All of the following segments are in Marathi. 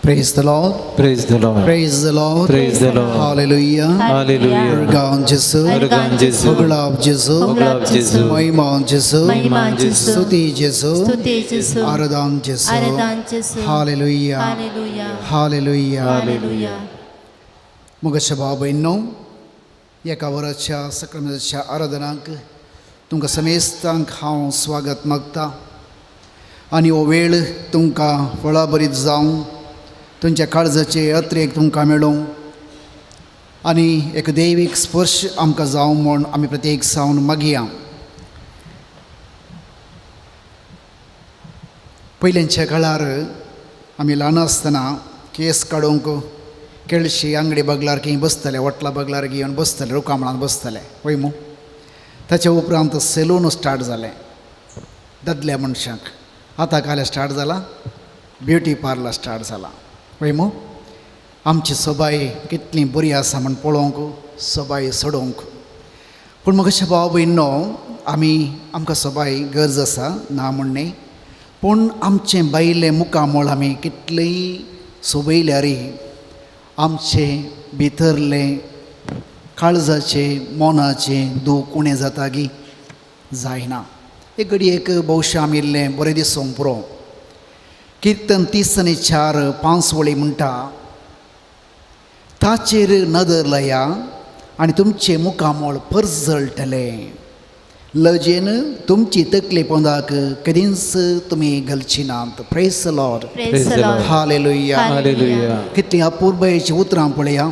Praise the Lord. Praise the Lord. Praise the Lord. Praise the Lord. Hallelujah. Hallelujah. Urgan Jesu. Urgan Jesu. Uglab Jesu. Uglab Jesu. Mahima Jesu. Mahima Jesu. स्तुति Jesu. स्तुति Jesu. आराधना Jesu. आराधना Jesu. Hallelujah. Hallelujah. Hallelujah. Hallelujah. मुगशा बाबांनो एका वराच्या सक्रामेंताच्या आराधनाक तुमकां समेस्तांक हांव स्वागत मागता आनी हो वेळ तुमकां फळाबरीत जावं तुमच्या काळजाचे अत्रेक तुमकां मेळूं आनी एक दैवीक स्पर्श आमकां जावं म्हूण आमी प्रत्येक सावन मागया. पयलींच्या काळार आमी ल्हान आसतना केस काडूंक केळशी आंगडी बगलार खंय बसतले वटला बगलार घेवन बसतले रुखामळांत बसतले पळय मू. ताचे उपरांत सेलून स्टार्ट जालें दादल्या मनशांक. आतां काल स्टार्ट जाला ब्युटी पार्लर स्टार्ट जाला पळय मू. आमची सबाय कितली बरी आसा म्हण पळोवंक सबाय सोडोवंक. पूण म्हाका अशें भाव भयणो आमकां सबाय गरज आसा ना म्हण न्ही, पूण आमचें बायलें मुखामळ आमी कितलेंय सोबयल्यार आमचे भितरले काळजाचे मोनाचें दूख उणें जाता गी जायना. एक घडी एक भौशा आमी इल्लें बरें दिसूंक पुरो. किर्तन 30:4 वळी म्हणटा, ताचेर नदर लया आनी तुमचे मुखामळ परजळटले. लजेन तुमची तकले पोंदाक कधीच तुमी घालची नात. Praise the Lord. Praise the Lord. Hallelujah. Hallelujah. कितलीं अपूर्वची उतरां पळया.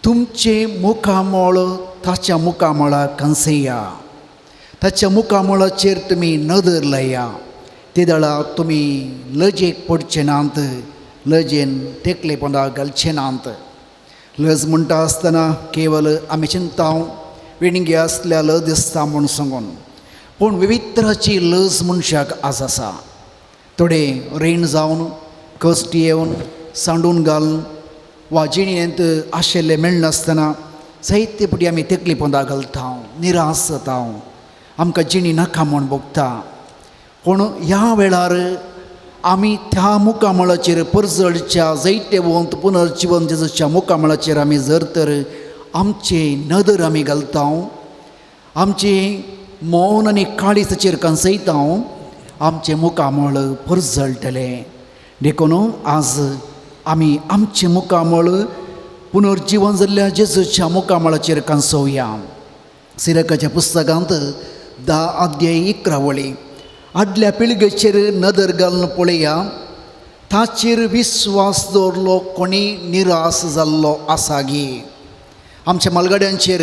तुमचे मुखामळ ताच्या मुखामळाक कंसया, ताच्या मुखामळाचेर तुमी नदर लया. ते दळा तुमी लजेक पडचे नात, लजेन तेकले पोंदाक घालचे नात. लज म्हणटा आसतना केवल आमी चिंताव विणगे आसल्या लज दिसता म्हूण सांगून, पूण विवित्राची लज मनशाक आज आसा. थोडे रेण जावन कश्ट येवन सांडून घालून वा जिणेंत आशिल्लें मेळनासतना जायते फावटी आमी तेकली पोंदा घालता, निराश जाता, आमकां जिणी नाका म्हूण भोगता. पूण ह्या वेळार आमी त्या मुखामळाचेर परजळच्या जायते वंत पुनर्जिवन जेजूच्या मुखामळाचेर आमी जर तर आमचे नदर आमी घालता, आमचे मौन आनी काळीज ताचेर कंसयता, आमचे मुखामळ परजळटलें. देखून आज आमी आमचे मुखामळ पुनर्जिवन जाल्ल्या जेजूच्या मुखामळाचेर कंसोवया. सिरकाच्या पुस्तकांत 10:11 वळी, आदल्या पिळगेचेर नदर घालून पळया, ताचेर विस्वास दवरलो कोणी निराश जाल्लो आसा गी. आमच्या मलगड्यांचेर,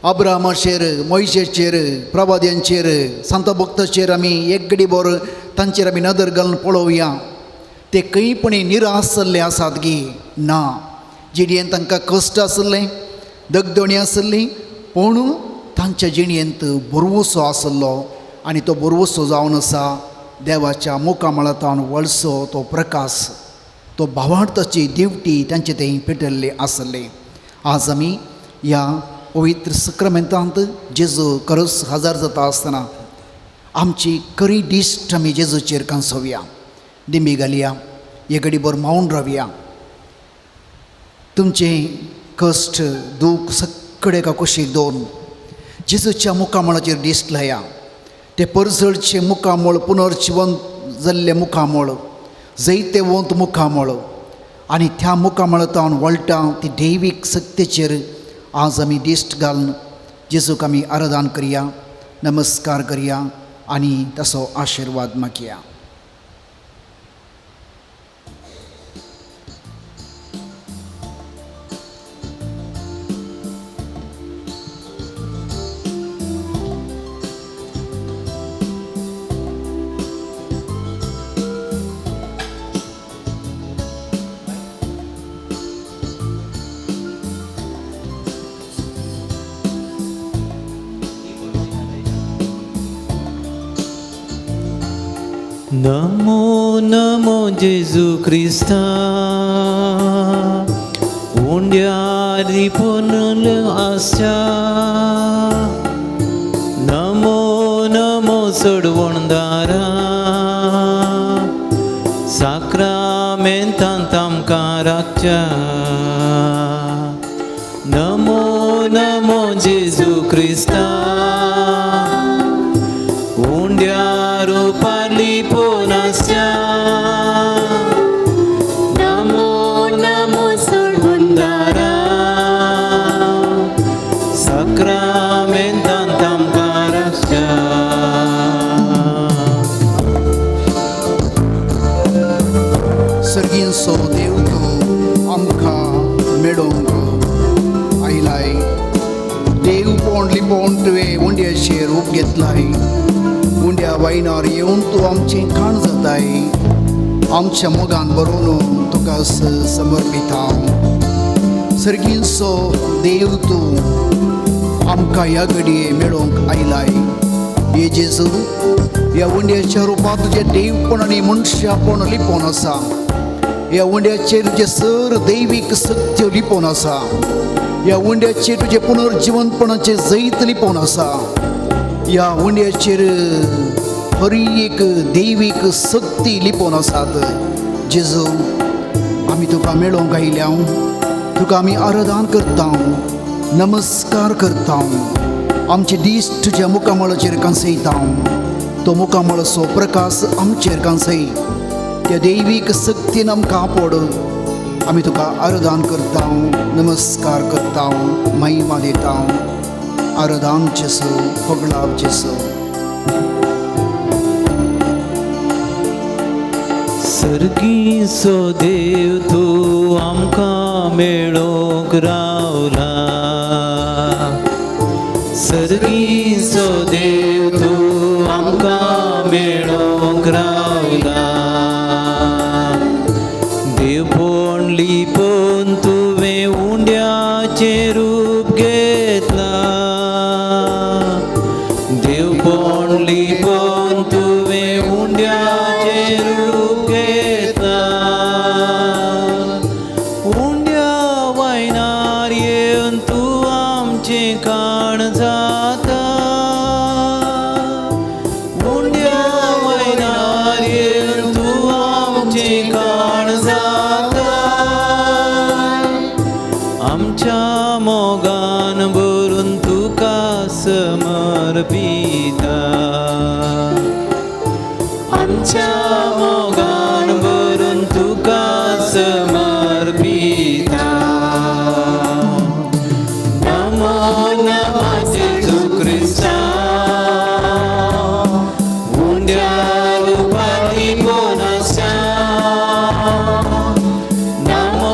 अब्रामाचेर, मोयशेचेर, प्रवाद्यांचेर, संत भक्ताचेर आमी एक घडी भर तांचेर आमी नदर घालून पळोवया. ते खंयपणी निराश जाल्ले आसात गी ना. जिणयेंत तांकां कश्ट आसलें, दगदणी आसली, पूण तांच्या जिणयेंत बरवसो आसलो आनी तो बरवसो जावन आसा देवाच्या मुखामळांतान वळसो तो प्रकाश, तो भावार्थाची दिवटी तांचे थंय पेटल्ली आसली. आज आमी ह्या पवित्र सक्रामेंतांत जेजू खरोच हजार जाता आसतना आमची खरी दिश्ट आमी जेजूचेर कंसोवया. दिमी घालया, एक घडी भर मावून रावया. तुमचे कश्ट दूख सगळे एका कुशीक दवरून जेजूच्या मुखामळाचेर दिश्ट लाया. ते परजळचे मुखामळ पुनर्जिवन जाल्ले मुखामळ, जायते वंत मुखामळ आनी त्या मुखामळांतान वळटा ती दैवीक सत्तेचेर आज आमी दिश्ट घालून जेजूक आमी आराधना करया, नमस्कार करया आनी ताचो आशिर्वाद मागया. नमो नमो जेजू ख्रिस्ता, उंड्यारी पुनल आशा. नमो नमो सोडवणदारा, साक्रामेंता वेदांत आमकां राखच्या नमो नमो जेजू क्रिस्ता उंड्या रुपाली पोनास्या नमो नमो सोडवंदारा सक्रमेंतांत आमकां राखच्या सर्गींचो देव तूं आमकां मेळोवंक आयलाय. देव पोंड लिपोवन तुवें उंड्याचेर रूप घेतलाय. उंड्या वायनार येवन तूं आमचें खाण जाताय. आमच्या मोगान बरोवन तुका समर्पित हांव. सर्गींचो देव तूं आमकां ह्या घडये मेळोवंक आयलाय. हे जेजू, ह्या उंड्याच्या रुपांत तुजें देवपण आनी मनशापण लिपोवन आसा. ह्या उंड्याचेर तुजें सर दैवीक सत्य लिपोवन आसा. ह्या उंड्याचेर तुजें पुनर्जिवंतपणाचें जैत लिपोवन आसा. ह्या उंड्याचेर खरी एक दैवीक शक्ती लिपोवन आसात. जेजू, आमी तुका मेळोवंक आयल्या. तुका आमी आराधन करता, नमस्कार करता. आमचे दीस तुज्या मुखामळाचेर कांसयता. तो मुखामळाचो प्रकाश आमचेर कांसय. त्या दैवीक शक्तीन आमकां आपड. आमी तुका आराधन करता, नमस्कार करता, महिमा दिता. आराधन जेसू, पगडाव जेसू. सर्गीचो देव तूं आमकां मेळोवंक रावला. सर्गीचो देव तूं आमकां मेळोवंक रावला. देवपण लिपोवन तुवें उंड्याचें रूप घेतला. देवपण लिपोवन तुवें उंड्याचें रूप घेतला. उंड्या वायनार येवन तूं आमचें खाण जाता. उंड्या वायनार येवन तूं आमचें खाण जाता. आमच्या मोगान भरून तुका समर्पिता. आमच्या मोगान भरून तुका समर्पिता. नमो नमो जेजू क्रिस्ता उंड्या रुपाली पोनास्या. नमो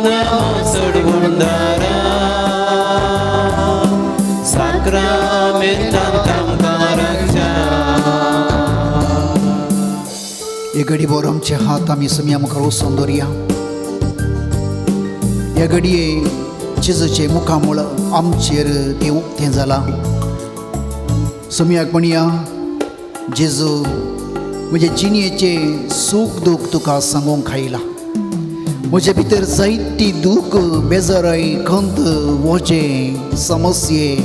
नमो सोडवंदारा सक्रमेंतांत आमकां राखच्या. हे घडी भर आमचे हात आमी समिया मुखार वचून दवरया. ह्या घडये जेजूचे मुखामळ आमचेर तें उक्तें जालां. समियाक म्हणया, जेजू, म्हज्या जिणेचे सूख दूख तुका सांगूंक आयला. म्हज्या भितर जायती दूख, बेजाराय, खंत, वोजे, समस्ये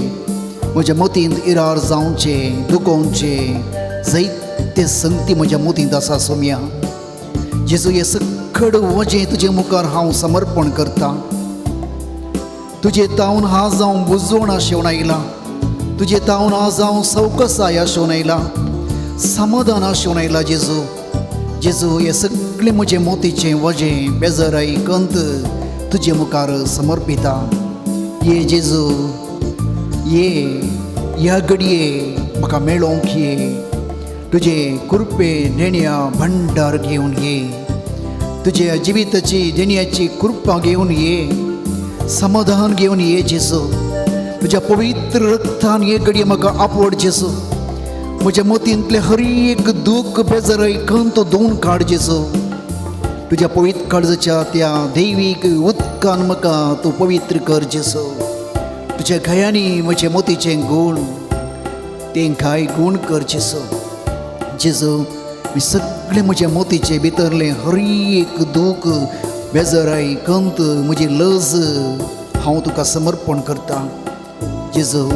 म्हज्या मतींत इरार जावचे, दुखोवचे जायते संगती म्हज्या मतींत आसा. सोम्या जेजू, हे सकड वजें तुजे मुखार हांव समर्पण करता. तुजे तावन आज हांव बुजवण आशेवन आयला. तुजे तावन आज हांव सवकसाय आशेवन आयला, समाधान आशेवन आयला. जेजू, जेजू, हे सगळें म्हजें मोतीचें वजें, बेजाराई, कंत तुजे मुखार समर्पिता. ये जेजू, ये ह्या घडये म्हाका मेळोवंक ये. तुजे कृपे देण्या भंडार घेवन ये. तुज्या जिविताची देण्याची कृपा घेवन ये. समाधान घेवन ये जेजू. तुज्या पवित्र रक्तान हे घडये म्हाका आपवड जेजू. म्हज्या मतींतले हर एक दूख, बेजाराय, खंत धुवन काड जेजू. तुज्या पवित्र काळजाच्या त्या दैवीक उदकान म्हाका तूं पवित्र कर जेजू. तुज्या गयांनी म्हजे मोतीचें गूण, तें गाय गूण कर जेजू. जेजू, मी सगळे म्हज्या मोतीचे भितरले हर एक दूख, बेजाराय, खंत, म्हजी लज हांव तुका समर्पण करता. जेजू,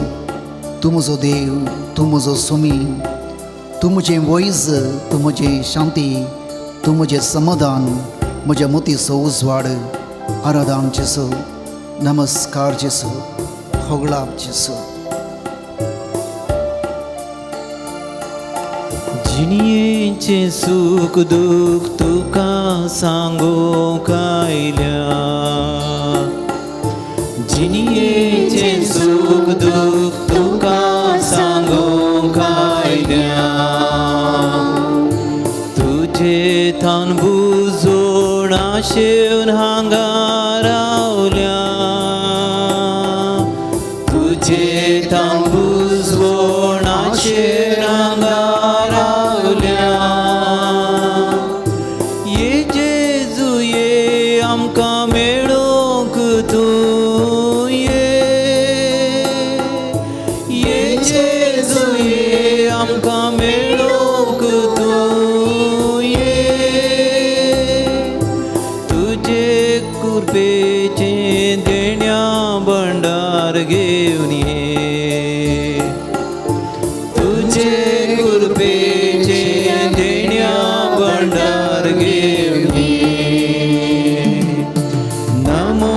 तूं म्हजो देव, तूं म्हजो सुमी, तूं म्हजें वैज, तूं म्हजी शांती, तूं म्हजें समाधान, म्हज्या मोतीचो उजवाड आराधन जेसू नमस्कार जेसू होगळाप जेसू जिणयेचे सुख दुःख तुका सांगोक आयल्या जिणयेचे सुख दुःख तुका सांगोक आयल्या तुझे थान बुजोड आशेवन हांगा रावल्या तुझे थान बुजोड आशेवन हांगा ये जेजू ये आमकां मेळोंक तूं ये जेजू ये आमकां मेळोंक तूं तुझे कृपेचे देण्या भंडार घेवन ये तुझे कृपेचे देण्या भंडार घेवन ये नमो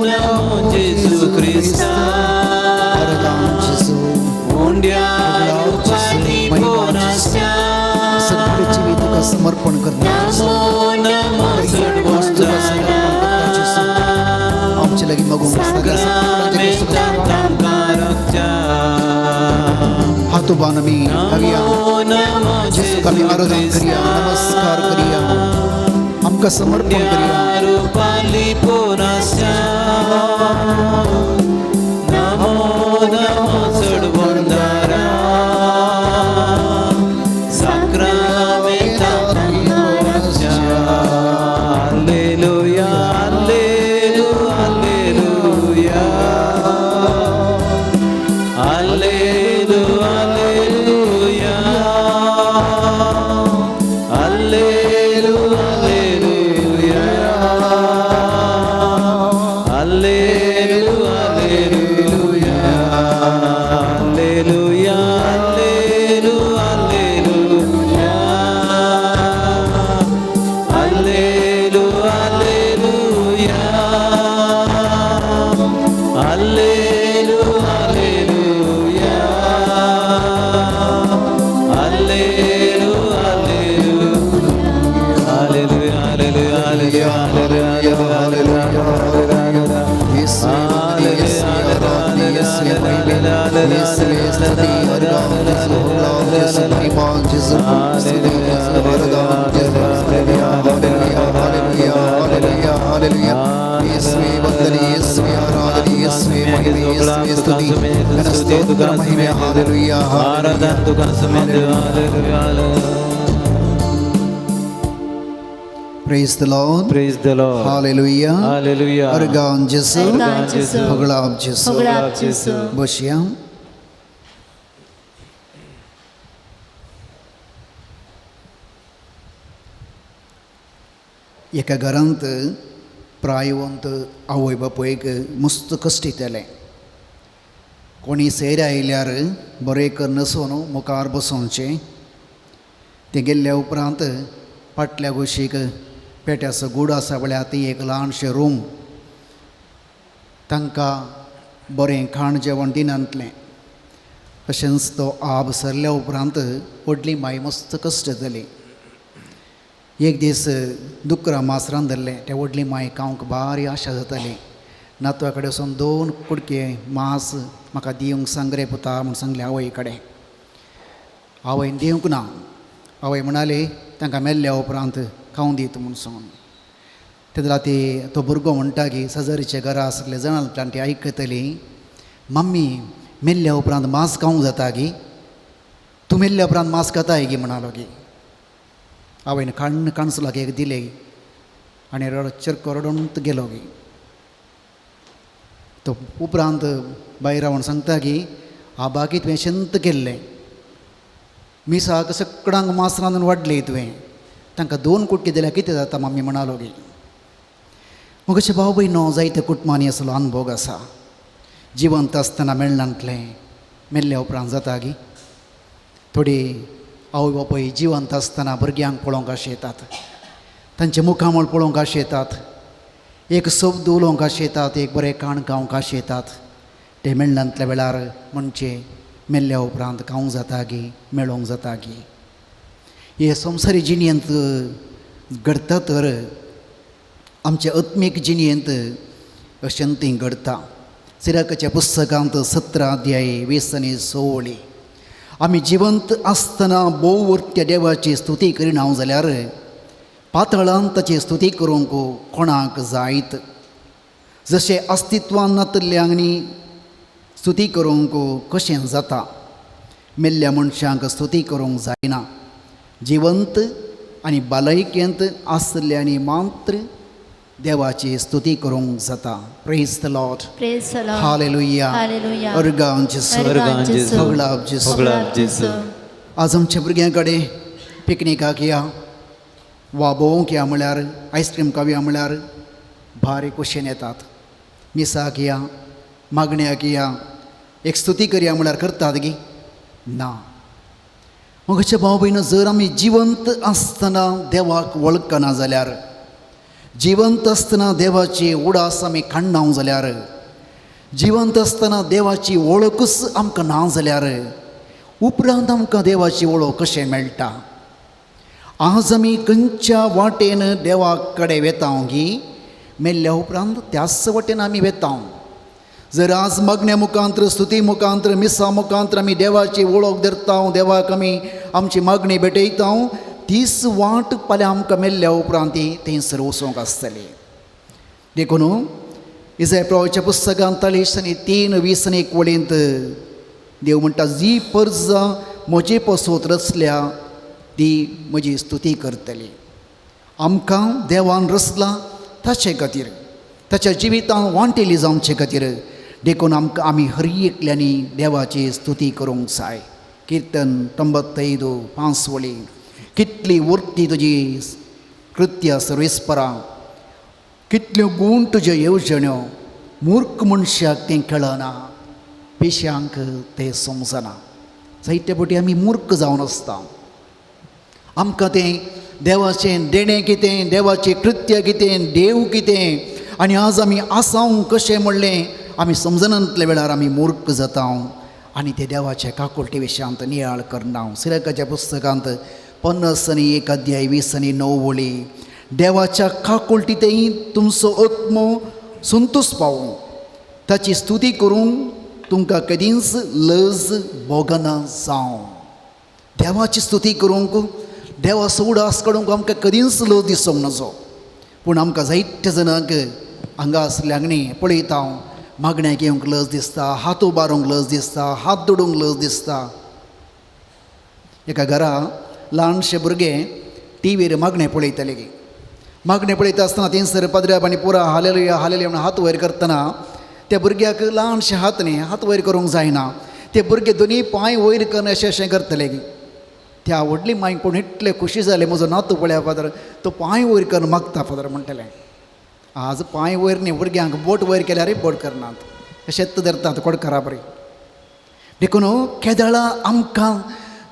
नमो जेजू ख्रिस्ता आराधन जेसू मुंड्या रूपांनी पोरस्त्या सगळे जीवित तुका समर्पण करता नमो नमो सडवंदारा आमचे लागीं मागूंक सक्रामेंतांत आमकां रक्षा हातू बान आमी घालया जेसूक आमी आराधन करिया नमस्कार करिया आमकां समर्पण करिया रूपांनी पोरस्त्या नमो नमो सडवंदारा सक्रामेंतांत आमकां रक्षा hallelujah hallelujah hallelujah hallelujah hallelujah hallelujah hallelujah Praise the Lord. Praise the Lord. Hallelujah. Hallelujah. Argan Jesu. Argan Jesu. Hoglab Jesu. Hoglab Jesu. बसया. एका घरांत प्रायवंत आवय बापूयक मस्त कश्ट येताले कोणी सैर आयल्यार बरें कर नसून मुखार बसोवचें ते गेल्ल्या उपरांत फाटल्या कुशीक पेट्याचो गूड आसा म्हळ्यार ती एक ल्हानशें रूम तांकां बरें खाण जेवण दिनातलें तशेंच तो आब सरल्या उपरांत व्हडली माय मस्त कश्ट जाली एक दीस दुकरां मासरान धरलें त्या व्हडली माय खावंक बारी आशा जाताली नातवा कडेन वचून 2 कुडके मांस म्हाका दिवंक सांग रे पुता म्हूण सांगलें आवय कडेन आवयन दिवंक ना आवय म्हणाली तांकां मेल्ल्या उपरांत खावंक दित म्हूण सांगून ते जाल्यार ती तो भुरगो म्हणटा की सजारीचे घरा आसले जाणां ती आयकतली मम्मी मेल्ल्या उपरांत मांस खावंक जाता गी तूं मेल्ल्या उपरांत मांस खाताय गी म्हणालो गी आवयन काणसलाक एक दिले आनी चिरको रडून गेलो गी तो उपरांत भायर रावन सांगता की आबाकी तुवें शेंत केल्लें मिसाक सगळ्यांक मांस रांदून वाडलें तुवें तांकां 2 कुडके दिल्यार कितें जाता मम्मी म्हणालो गी मुगेचे भाव भयणो जायते कुटुंबांनी असलो अनुभव आसा जिवंत आसतना मेळनातलें मेल्ल्या उपरांत जाता गी थोडी आवय बापूय जिवंत आसतना भुरग्यांक पळोवंक अशें येतात तांचे मुखामळ पळोवंक अशें येतात, एक शब्द उलोवंक अशें येतात, एक बरें काण गावंक अशें येतात. ते मेळनातल्या वेळार म्हणचे मेल्ल्या उपरांत खावंक जाता गी, मेळोवंक जाता गी. हे संवसारी जिणेंत घडता तर आमच्या आत्मीक जिणेंत अशेंतय घडता. सिराकाच्या पुस्तकांत 17 अध्याय 20 आनी 16 आमी जिवंत आसतना भोववर्त्या देवाची स्तुती करिना जाल्यार पातळांत ताची स्तुती करूंक कोणाक जायत. जशें अस्तित्वान नातल्ल्यांनी स्तुती करूंक कशें जाता, मेल्ल्या मनशांक स्तुती करूंक जायना. जिवंत आनी भलायकेंत आसल्ल्यांनी मात्र देवाची स्तुती करूंक जाता. Praise the Lord. Praise the Lord. Hallelujah. Hallelujah. अर्गांव जेसू. अर्गांव जेसू. सगळां जेसू. सगळां जेसू. आज आमच्या भुरग्यां कडेन पिकनिकाक या वा भोवंक या म्हळ्यार आयस्क्रीम खावया म्हळ्यार भारी कुशेन येतात. मिसाक या, मागण्याक या, एक स्तुती करया म्हळ्यार करतात गी ना. मगचे भाव भयण, जर आमी जिवंत आसतना देवाक वळखना जाल्यार, जिवंत आसतना देवाची उडास आमी काडना जाल्यार, जिवंत आसतना देवाची वळखूच आमकां ना जाल्यार उपरांत आमकां देवाची वळख कशें मेळटा. आज आमी खंयच्या वाटेन देवा कडेन वेता गी, मेल्ल्या उपरांत त्याच वाटेन आमी वेता. जर आज मागण्या मुखांतर, स्तुती मुखांतर, मिसा मुखांतर आमी देवाची वळख धरता, देवाक आमी आमची मागणी भेटयता, तीच वाट फाल्यां आमकां मेल्ल्या उपरांत थंयसर वचोंक आसतली. देखून इसाया प्रवाच्या पुस्तकांत 43:20 देव म्हणटा, जी परजा म्हजे पासत रचल्या ती म्हजी स्तुती करतली. आमकां देवान रचला ताचे खातीर, ताच्या जिवितांत वांटेली जावचे खातीर देखून आमकां आमी हर एकल्यांनी देवाची स्तुती करूंक जाय. कीर्तन 95:5 कितली वर्ती तुजी कृत्या सर्वेस्परा, कितल्यो गूण तुज्यो येवजण्यो, मूर्ख मनशाक तें कळना, पेश्यांक तें समजना. जायते फावटी आमी मूर्ख जावन आसता. आमकां तें देवाचें देणें कितें, देवाचें कृत्य कितें, देव कितें, आनी आज आमी आसांव कशें म्हणलें आमी समजनातल्या वेळार आमी मूर्ख जाता आनी ते देवाच्या काकुळटे विशयांत नियाळ करना. सिराकाच्या पुस्तकांत 51 अध्याय 20:9 देवाच्या काकुळटीतय तुमचो आत्मो संतोश पावूं, ताची स्तुती करूंक तुमकां कधीच लज भोगना जावं. देवाची स्तुती करूंक, देवाचो उडास काडूंक आमकां कधीच लज दिसूंक नजो. पूण आमकां जायत्या जाणांक हांगा आसल्यांनी पळयता, मागण्याक येवंक लज दिसता, हात उबारूंक लज दिसता, हात जोडूंक लज दिसता. एका घरा ल्हानशे भुरगे टीव्हीर मागणें पळयताले गे. मागणें पळयता आसतना थंयसर पदऱ्याप आनी पुरा हालेलुया हालेलुया म्हणून हात वयर करतना त्या भुरग्याक ल्हानशे हात न्ही, हात वयर करूंक जायना. ते भुरगे दोनी पांय वयर करून अशें करतले गे. त्या व्हडली मांयक पूण इतले खुशी जाले, म्हजो नातू पळया फादर, तो पांय वयर करून मागता फादर म्हणटलें. आज पांय वयर न्ही, भुरग्यांक बोट वयर केल्यारय बोट करनात, शेत धरतात कोडकारा बरी. देखून केदळा आमकां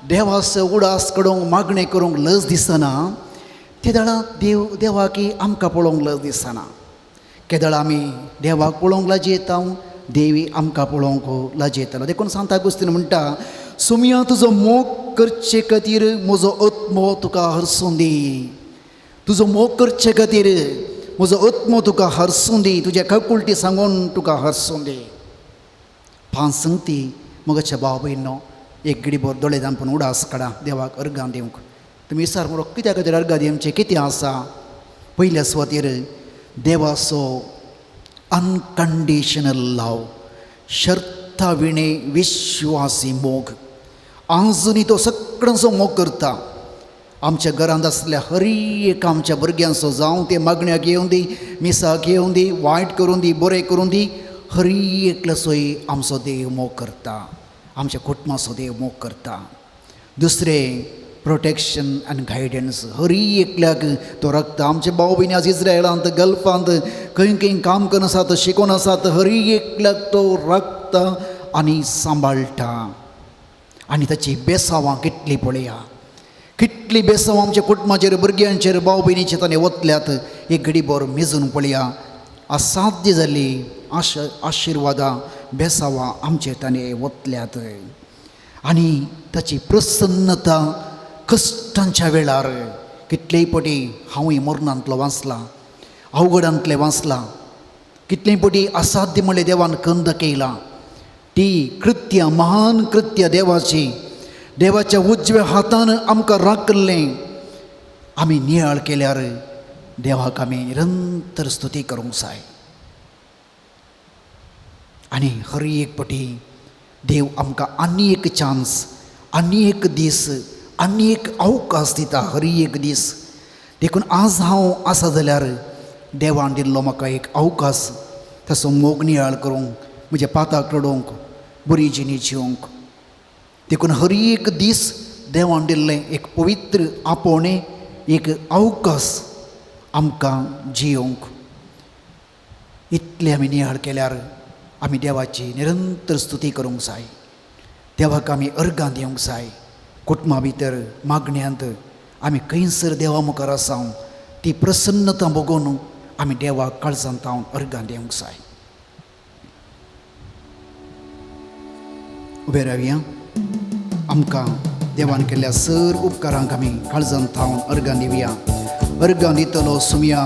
देवाचो उडास काडूंक मागणें करूंक लज दिसना, तेदळा देवाक आमकां पळोवंक लज दिसना. केदळा आमी देवाक पळोवंक लाजयता, देवी आमकां पळोवंक लाजयतलो. देखून सांत आगोस्तीन म्हणटा, सुमया तुजो मोग करचे खातीर म्हजो आत्मो तुका हरसूं दी. तुजो मोग करचे खातीर म्हजो आत्मो तुका हरसूं दी, तुज्या काकुळटी सांगून तुका हरसूं दी. 5 संगती मगच्या भाव भयणो, एक घडीभर दोळे धांपून उडास काडा देवाक अर्गां दिवंक. तुमी विचार म्हणून कित्या खातीर अर्गां दिवचें कितें आसा? पयल्या सुवातेर देवाचो अनकंडिशनल लव, शर्ता विणे विश्वासी मोग. आजुनी तो सगळ्यांचो मोग करता. आमच्या घरांत आसलेल्या हर एक आमच्या भुरग्यांचो, जावं ते मागण्याक येवं दी, मिसाक येवं दी, वायट करूं दी, बरें करूं दी, हर एकल्याचोय आमचो देव मोग करता, आमच्या कुटुंबाचो देव मोग करता. दुसरें प्रोटेक्शन आनी गायडन्स, हर एकल्याक तो राखता. आमचे भाव भयणी आज इस्रायलांत, गल्फांत खंय खंय काम करून आसात, शिकून आसात, हर एकल्याक तो राखता आनी सांबाळटा. आनी ताची बेसांवां कितली पळया. कितली बेसांव आमच्या कुटुंबाचेर भुरग्यांचेर भाव भयणीचे ताणें वतल्यात एक घडीभर मेजून पळया असाध्य जाल्ली आशिर्वादां बेसांवां आमचे ताणें वतल्यात आनी ताची प्रसन्नता कश्टांच्या वेळार कितलेय फावटी हांवूय मरणांतलो वाचलां अवघडांतलें वाचलां कितलेय फावटी असाध्य म्हणलें देवान कंद केला ती कृत्य महान कृत्य देवाची देवाच्या उजव्या हातान आमकां राखलें आमी नियाळ केल्यार देवाक आमी निरंतर स्तुती करूंक जाय आनी हर एक फावटी देव आमकां आनी एक चान्स आनी एक दीस आनी एक अवकाश दिता हर एक दीस देखून आज हांव आसा जाल्यार देवान दिल्लो म्हाका एक अवकाश तसो मोग नियाळ करूंक म्हज्या पाताक रडोवंक बरी जिणी जिवंक देखून हर एक दीस देवान दिल्लें एक पवित्र आपोवणें एक अवकाश आमकां जियोंक इतलें आमी नियाळ केल्यार आमी देवाची निरंतर स्तुती करूंक जाय देवाक आमी अर्गां दिवंक जाय कुटुंबा भितर मागण्यांत आमी खंयसर देवा मुखार आसां ती प्रसन्नता बघून आमी देवाक काळजांत हांव अर्गां दिवंक जाय उबे रावया आमकां देवान केल्ल्या सर उपकारांक आमी काळजांत हांव अर्गां दिवया अर्गां दितलो सुमया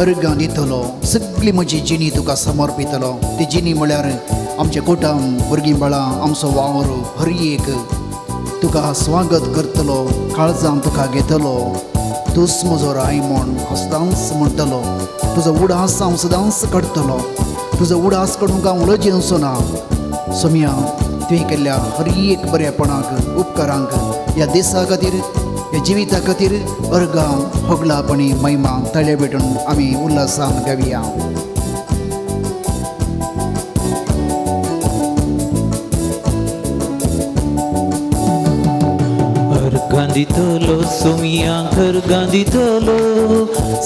अर्गां दितलो सगळी म्हजी जिणी तुका समर्पितलो ती जिणी म्हळ्यार आमचें कुटुंब भुरगीं बाळां आमचो वावर हर एक तुका स्वागत करतलो काळजांत तुका घेतलो तूंच म्हजो राय म्हूण सदांच म्हणटलो तुजो उडास हांव सदांच काडटलो तुजो उडास काडूंक हांव उलजी वचचो ना सोम्या तुवें केल्ल्या हर एक बरेपणाक उपकारांक ह्या दिसा खातीर ह्या जिविता खातीर अर्गां होगलापणी महिमा ताळे भेटून आमी उल्हासान गावया गांदितलो सोमियांक गांदितलो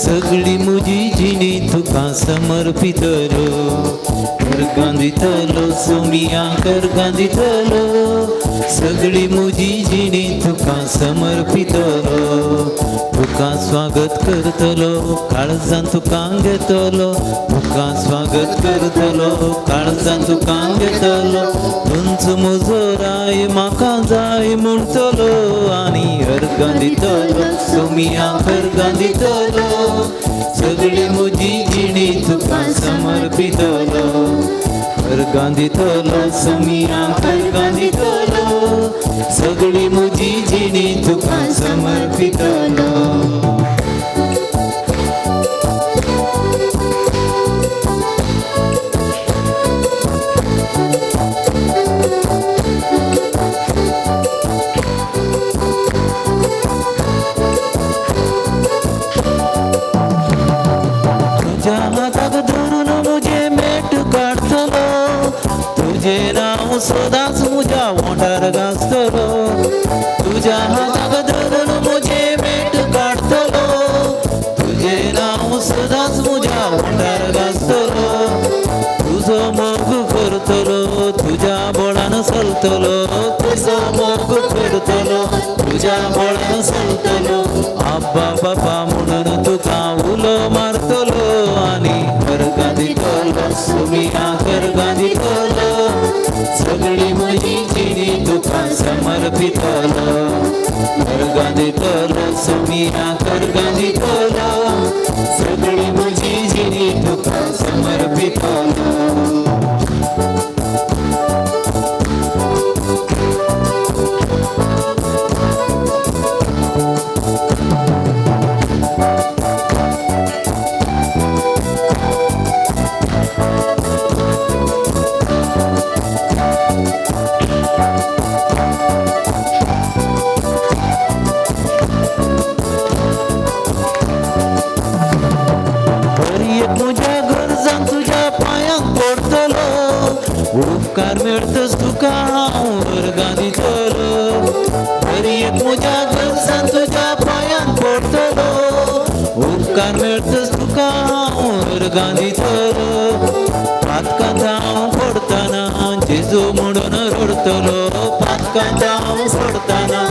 सगळी म्हजी जिणी तुका समर्पितलो गांदितलो सोमियांक गांदितलो सगळी म्हजी जिणी तुका समर्पितलो तुका स्वागत करतलो काळजांत तुका घेतलो तुका स्वागत करतलो काळजांत तुका घेतलो तुमचो म्हजो राय म्हाका जाय म्हणटलो आनी अर्गां दितलो सोमियांक अर्गां दितलो सगळी म्हजी जिणी तुका समर्पितलो अर्गां दितलो सोमियांक अर्गां दितलो सगळी म्हजी जिणी तुका समर्पितलो तुझ्या हाताक धरून मुझे मेट काढतलो तुझे नाव सदांच म्हज्या ओंठार गाजतलो तुझ्या हाताक धरून मुझे मेट काढतलो तुझे नाव सदांच म्हज्या ओंठार गाजतलो तुजो मोग करतलो तुझ्या बळान चलतलो तुजो मोग करतलो तुझ्या बळान चलतलो आब्बा बाबा म्हणून तुका उलो मारतलो आनी अर्गां दितलो सोमियांक अर्गां दितलो सगळी म्हजी जिणी तुका समर्पितलो अर्गां दितलो सोमियांक अर्गां दितलो सगळी म्हजी जिणी तुका समर्पितलो तुझ्या गरजांक तुझ्या पांयांक पडतलो उपकार मेळटस तुका हांव अर्गां दितलो तरी एक म्हज्या गरजांक तुझ्या पांयांक पडतलो उपकार मेळटस तुका हांव अर्गां दितलो पातकांत हांव पडटना जेजू म्हणून रडतलो पातकांत हांव पडटना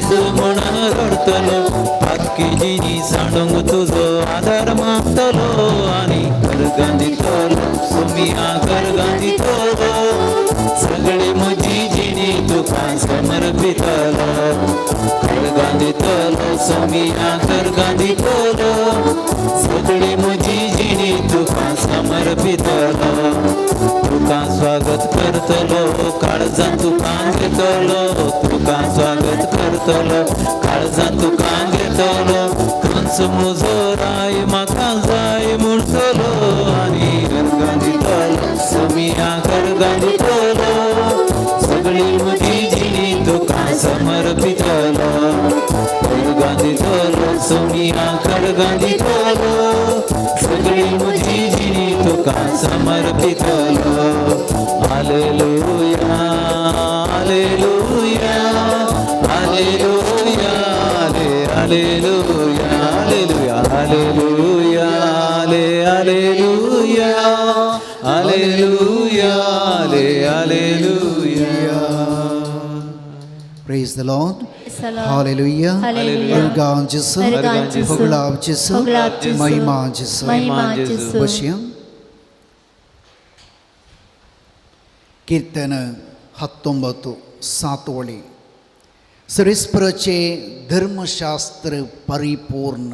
येसू म्हणून रडतलो पातकी जिनी सांडूंक तुजो आधार मागतलो आनी गरगां दितलो सोमिया गरगां दितलो सगळी म्हजी जिणी तुका समर्पितलो गरगां दितलो सोमिया गरगां दितलो सगळी म्हजी जिणी तुका समर्पितलो तुका स्वागत करतलो काळजां तुका घेतलो तुका स्वागत करतलो काळजां तुका घेतलो कंस म्हजो राय म्हाका जाय म्हणटलो आनी गरगां दितलो सोमिया गरगां दितलो सगळी म्हजी जिणी तुका समर्पितलो गरगां दितलो सोमिया गरगां दितलो सगळी म्हजी जिणी तुका समर्पितलो hallelujah hallelujah hallelujah hallelujah hallelujah hallelujah hallelujah hallelujah hallelujah Praise the Lord. Praise the Lord. Hallelujah. Hallelujah. Örgán Jésus. Örgán Jésus. Hoglab Jésus. Hoglab Jésus. Mahima Jésus. Mahima Jésus. बशिया कीर्तन 19 सातवळी सरिस्परचे धर्मशास्त्र परिपूर्ण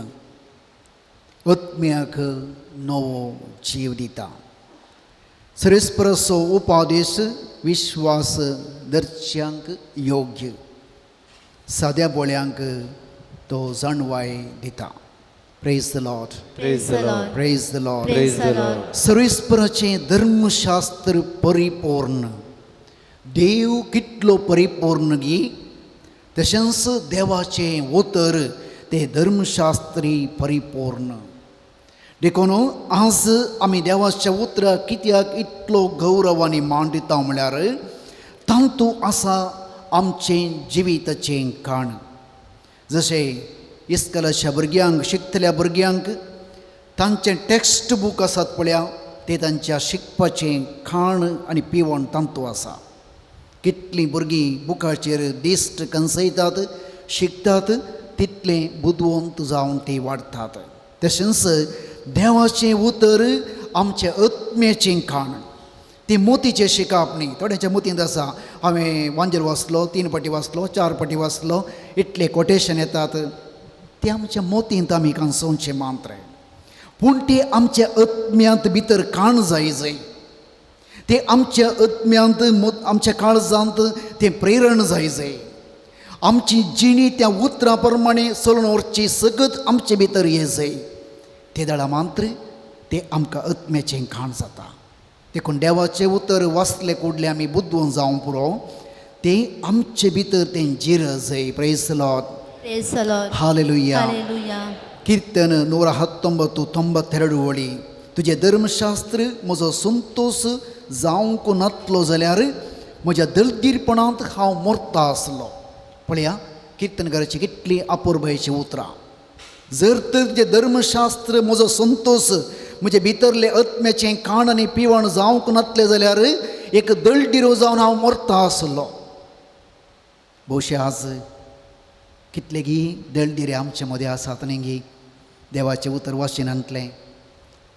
आत्म्याक नवो जीव दिता सरिस्परसो उपादेश विश्वास दर्च्यांक योग्य साद्या बोळ्यांक तो जाणवाय दिता praise the Lord Praise the Lord. Praise the Lord Praise the Lord. सरिस्परचे धर्मशास्त्र परिपूर्ण देव कितलो परिपूर्ण गी तशेंच देवाचें उतर ते धर्मशास्त्री परिपूर्ण देखून आज आमी देवाच्या उतराक कित्याक इतलो गौरवानी मान दिता म्हळ्यार तांतू आसा आमचें जिविताचें काण जशें इस्कलाच्या भुरग्यांक शिकतल्या भुरग्यांक तांचें टेक्स्ट बूक आसात पळया ते तांच्या शिकपाचें खाण आनी पिवण तांतू आसा कितलीं भुरगीं बुकाचेर दिश्ट कनसयतात शिकतात तितलें बुदवंत जावन तीं वाडटात तशेंच देवाचें उतर आमच्या आत्म्याचें खाण ती मोतीचें शिकप न्ही थोड्यांच्या मोतींत आसा हांवें वांजेर वाचलो 3 पाटी वाचलो 4 पाटी वाचलो इतले कोटेशन येतात ते आमच्या मोतींत आमी कांसोवचें मात्र पूण ते आमच्या आत्म्यांत भितर काण जाय ते आमच्या आत्म्यांत आमच्या काळजांत ते प्रेरण जाय आमची जिणी त्या उतरां प्रमाणे चलून व्हरची सगत आमचे भितर हे जाय ते दाडा मात्र ते आमकां आत्म्याचें खाण जाता देखून देवाचें उतर वाचले कुडले आमी बुद्दवंत जावं पुरो ते आमचे भितर तें जिर जाय praise the Lord Praise the Lord. Hallelujah Hallelujah. कीर्तन 119 वळी तुजें धर्मशास्त्र म्हजो संतोश जावंक नातलो जाल्यार म्हज्या दलगीरपणांत हांव मरता आसलो पळया कीर्तनकाराची कितली अपुर्बायेची उतरां जर तर तुजें धर्मशास्त्र म्हजो संतोश म्हजे भितरले आत्म्याचें खाण आनी पिवण जावंक नातलें जाल्यार एक दलडिरो जावन हांव मरता आसलो भोवशे आज कितले गी दलडिरे आमचे मदें आसात न्ही गी देवाचें उतर वाचिनातलें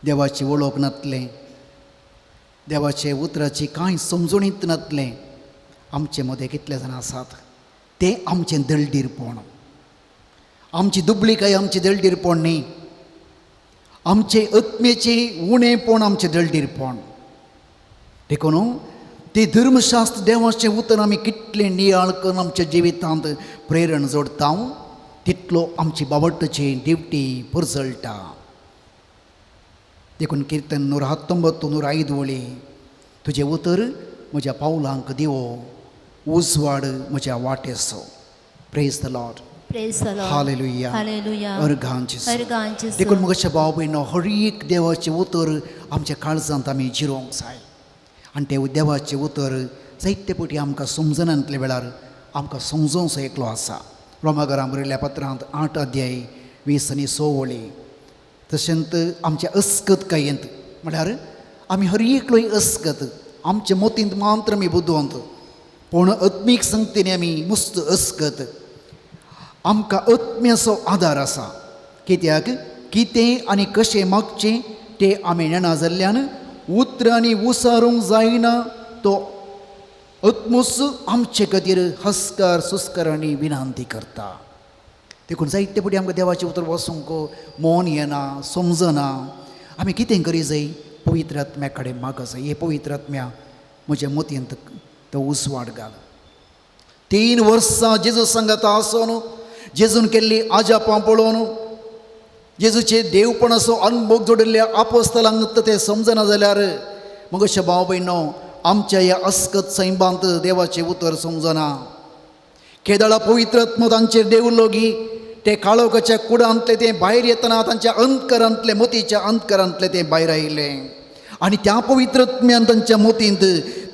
देवाची वळख नातलें देवाचे उतराची कांय समजणीत नातलें आमचे मदें कितले जाण आसात तें आमचें दलडीरपण आमची दुबळीकाय आमचें दलडीरपण न्ही आमचे आत्मेचें उणेपण आमचें दलडीरपण देखून ते धर्मशास्त्र देवाचें उतर आमी कितलें नियाळ करून आमच्या जिवितांत प्रेरण जोडटा तितलो आमची बाबडची ड्युटी पुरजळटा देखून कीर्तन 119 वळी तुजें उतर म्हज्या पावलांक दिवो उजवाड म्हज्या वाटेसो praise the Lord Praise the Lord. Hallelujah Hallelujah. अर्गां जेसू Örgán Jésus. देखून म्हज्या भाव भयणो हर एक देवाचें उतर आमच्या काळजांत आमी जिरोवंक जाय आनी ते देवाचें उतर जायते फावटी आमकां समजनातल्या वेळार आमकां समजोवंक जाय एकलो आसा रोमाकारां बरयल्ल्या पत्रांत 8 अध्याय 20 आनी 6 वळी तशेंच आमच्या अस्कत कायेंत म्हळ्यार आमी हर एकलोय अस्कत आमच्या मोतींत मात्र आमी बुदवंत पूण आत्मीक संगतीन आमी मुस्त अस्कत आमकां आत्म्याचो आदार आसा. कित्याक कितें आनी कशें मागचें तें आमी नेणा जाल्ल्यान उतरांनी उसारूंक जायना तो आत्मूच आमचे खातीर हस्कार सुस्कारांनी विनंती करता. देखून जायते फावटी आमकां देवाचें उतर वसूंक मौन येना, समजना. आमी कितें करी जाय? पवित्र आत्म्या कडेन मागो जाय. हे पवित्र आत्म्या म्हज्या मतींत तो उसवाड घाल. 3 वर्सां जेजू सांगाता आसून जेजून केल्ली आजापां पळोवन जेजूचे देवपणाचो अनुभव जोडिल्ल्या आपोस्तलांक तें समजना जाल्यार मग अशें भाव भयणो आमच्या ह्या अस्कत सैबांत देवाचें उतर समजना. केदळा पवित्र आत्मो तांचेर देवलो गी ते काळोखाच्या कुडांतले तें भायर येतना तांच्या अंतकरांतले मोतीच्या अंतकरांतले तें भायर आयिल्लें आनी त्या पवित्र आत्म्यान तांच्या मोतींत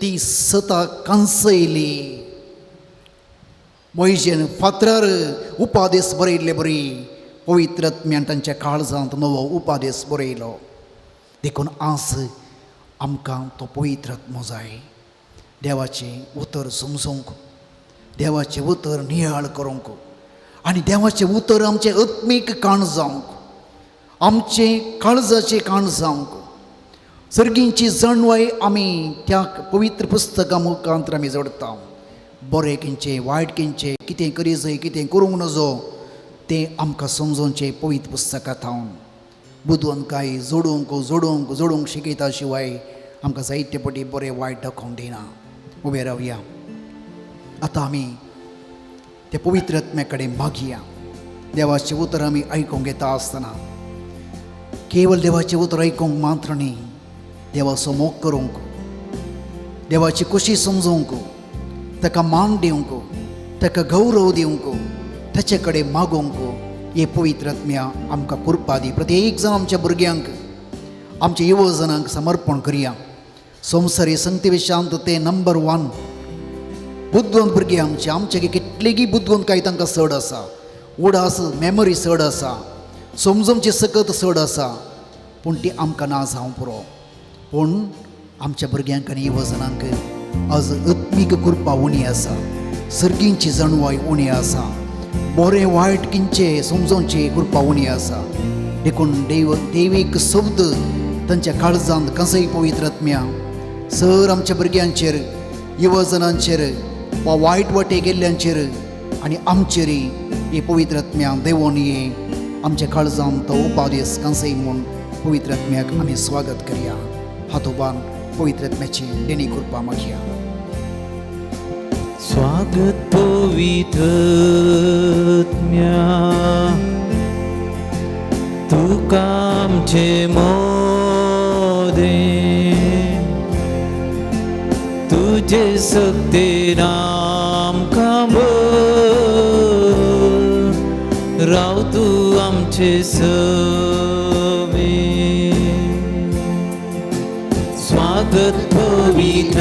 ती सता कांसयली. मोइशेन फातरार उपादेश बरयल्ले बरी पवित्र आत्म्यान तांच्या काळजांत नवो उपादेश बरयलो. देखून आज आमकां तो पवित्र आत्मो जाय. देवाचें उतर समजूंक, देवाचें उतर नियाळ करूंक आनी देवाचें उतर आमचें आत्मीक काण जावंक, आमचें काळजाचें काण जावंक. सर्गींची जाणवाय आमी त्या पवित्र पुस्तका मुखांतर आमी जोडटा. बरें खंयचें वायट खंयचें, कितें करी जाय कितें करूंक नजो तें आमकां समजोवचें पवित्र पुस्तकांत हांव. बुदवंतकाय जोडूंक जोडूंक जोडूंक शिकयता शिवाय आमकां जायते फावटी बरें वायट दाखोवंक दिना. उबे रावया. आतां आमी ते पवित्र आत्म्या कडेन मागया. देवाचें उतर आमी आयकूंक येता आसतना केवळ देवाचें उतर आयकूंक मात्र न्ही, देवाचो मोग करूंक, देवाची खोशी समजूंक, ताका मान दिवंक, ताका गौरव दिवंक, ताचे कडेन मागूंक हे पवित्र आत्म्या आमकां कृपा दी. प्रत्येक जाण आमच्या भुरग्यांक, आमच्या युवजनांक समर्पण करया. संवसारी संगती विशांत ते नंबर 1 बुद्वंत भुरगे आमचे कितलेगी बुद्वंतकाय तांकां चड आसा, उडास मेमरी चड आसा, समजूंची सकत चड आसा, पूण ती आमकां ना जावं पुरो. पूण आमच्या भुरग्यांक आनी युवजनांक आज आत्मीक कृपा उणी आसा, सर्गींची जाणवाय उणी आसा, बरें वायट किंचे समजोवची कृपा उणी आसा. देखून देवीक शब्द तांच्या काळजांत कसंय पवित्र आत्म्या सर आमच्या भुरग्यांचेर, युवजनांचेर वा वायट वाटे गेल्ल्यांचेर आनी आमचेरय हे पवित्र आत्म्या देवोन ये आमच्या काळजांत तो उपादेश कसंय म्हूण पवित्र आत्म्याक आमी स्वागत करया. हातोबान पवित्र आत्म्याची देणी कृपा मागया. स्वागत पवित्र आत्म्या, तुका आमचे मोदें, तुजे सक्तेन आमकां भर, राव तूं आमचे सवे. स्वागत पवित्र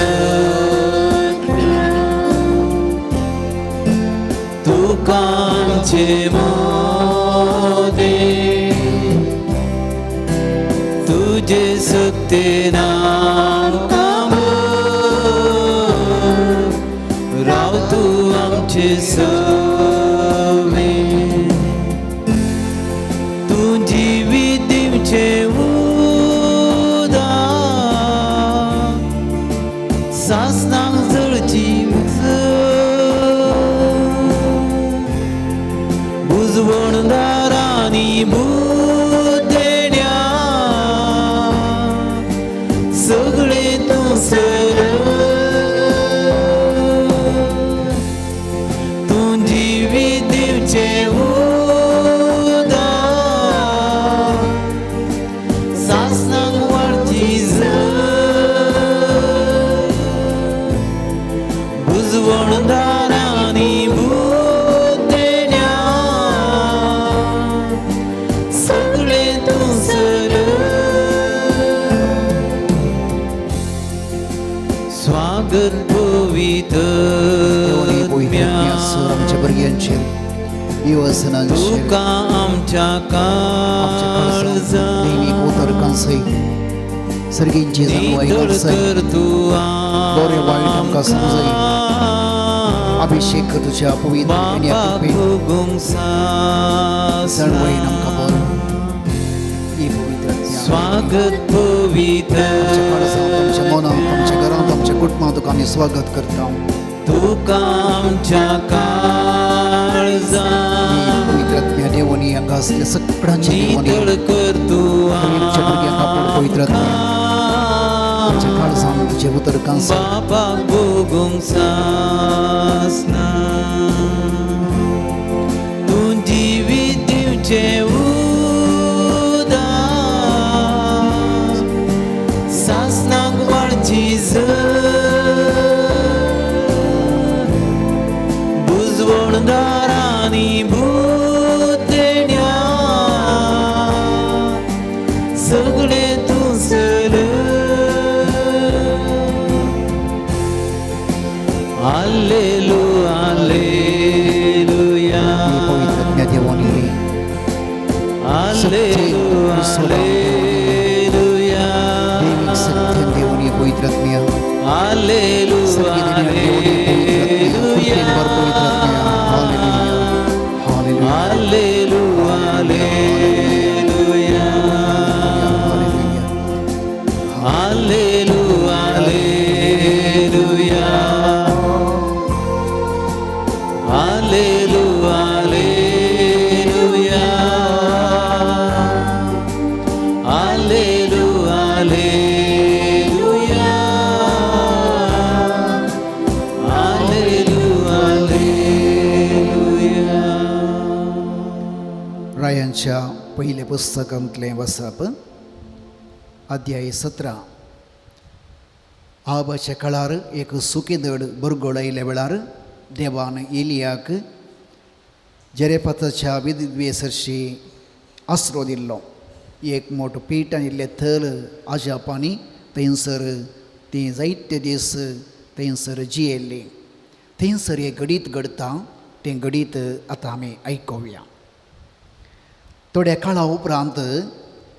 तुका आमचे मोदें, तुजे सक्तेन आमकां भर, राव तूं आमचे सवे. तुजी विधीचे उदार सासनांक जळची बुजवणदारांनी बुद्देण्या सगळे तूं सर. तुजी विधीचे उदार सासनांक वाडची बुजवणदारांनी स्वागत पवित्र आमच्या भुरग्यांचेर, युवजनांचेर तुका आमच्या काळजांत देवीक उतर कसंय सर्गींची जाणवाय कसंय तूं बरें वायट आमकां समजय. अभिषेक कर तुझ्या पवित्र आणि Bapa कृपेन Gugong सर्वही Sasna नमका बोल ये पवित्र Swagat Pavitra तुमच्या काळजात तुमच्या मनात तुमच्या घरात तुमच्या कुटुंबात तुका आम्ही स्वागत करता तुका आमच्या काळजात पवित्रात्म्या देवानी हांगा असल्या सगळ्यांची देवानी नितळ कर तू तुमच्या भुरग्यांक आपण पवित्रात्म्या तुमच्या काळजात तुझे उतर कांस Bapa Gugong Sasna तुझी विद्युचे उदास सासनाक वाढची बुजवणदारांनी भूत देण्या सगळे तुझल Alleluia, Alleluia, पवित्रात्म्या देवानी Alleluia, Alleluia, दैविक सत्य देवानी पवित्रात्म्या Alleluia, Alleluia. Alleluia, Alleluia, Alleluia, Alleluia. Alleluia, Alleluia, Alleluia, Alleluia, Alleluia. रायांच्या पहिले पुस्तकांतले वसाप अध्याय 17 आबाच्या काळार एक सुकेदड बरगोळ आयल्या वेळार देवान एलियाक जरेफताच्या विद्वेसरशी आसरो दिल्लो एक मोठो पीठ आनिल्ले थल आजापांनी थंयसर ती जायते दीस थंयसर जियेल्ली थंयसर एक गडीत घडता तें गडीत आतां आमी आयकुया थोड्या काळा उपरांत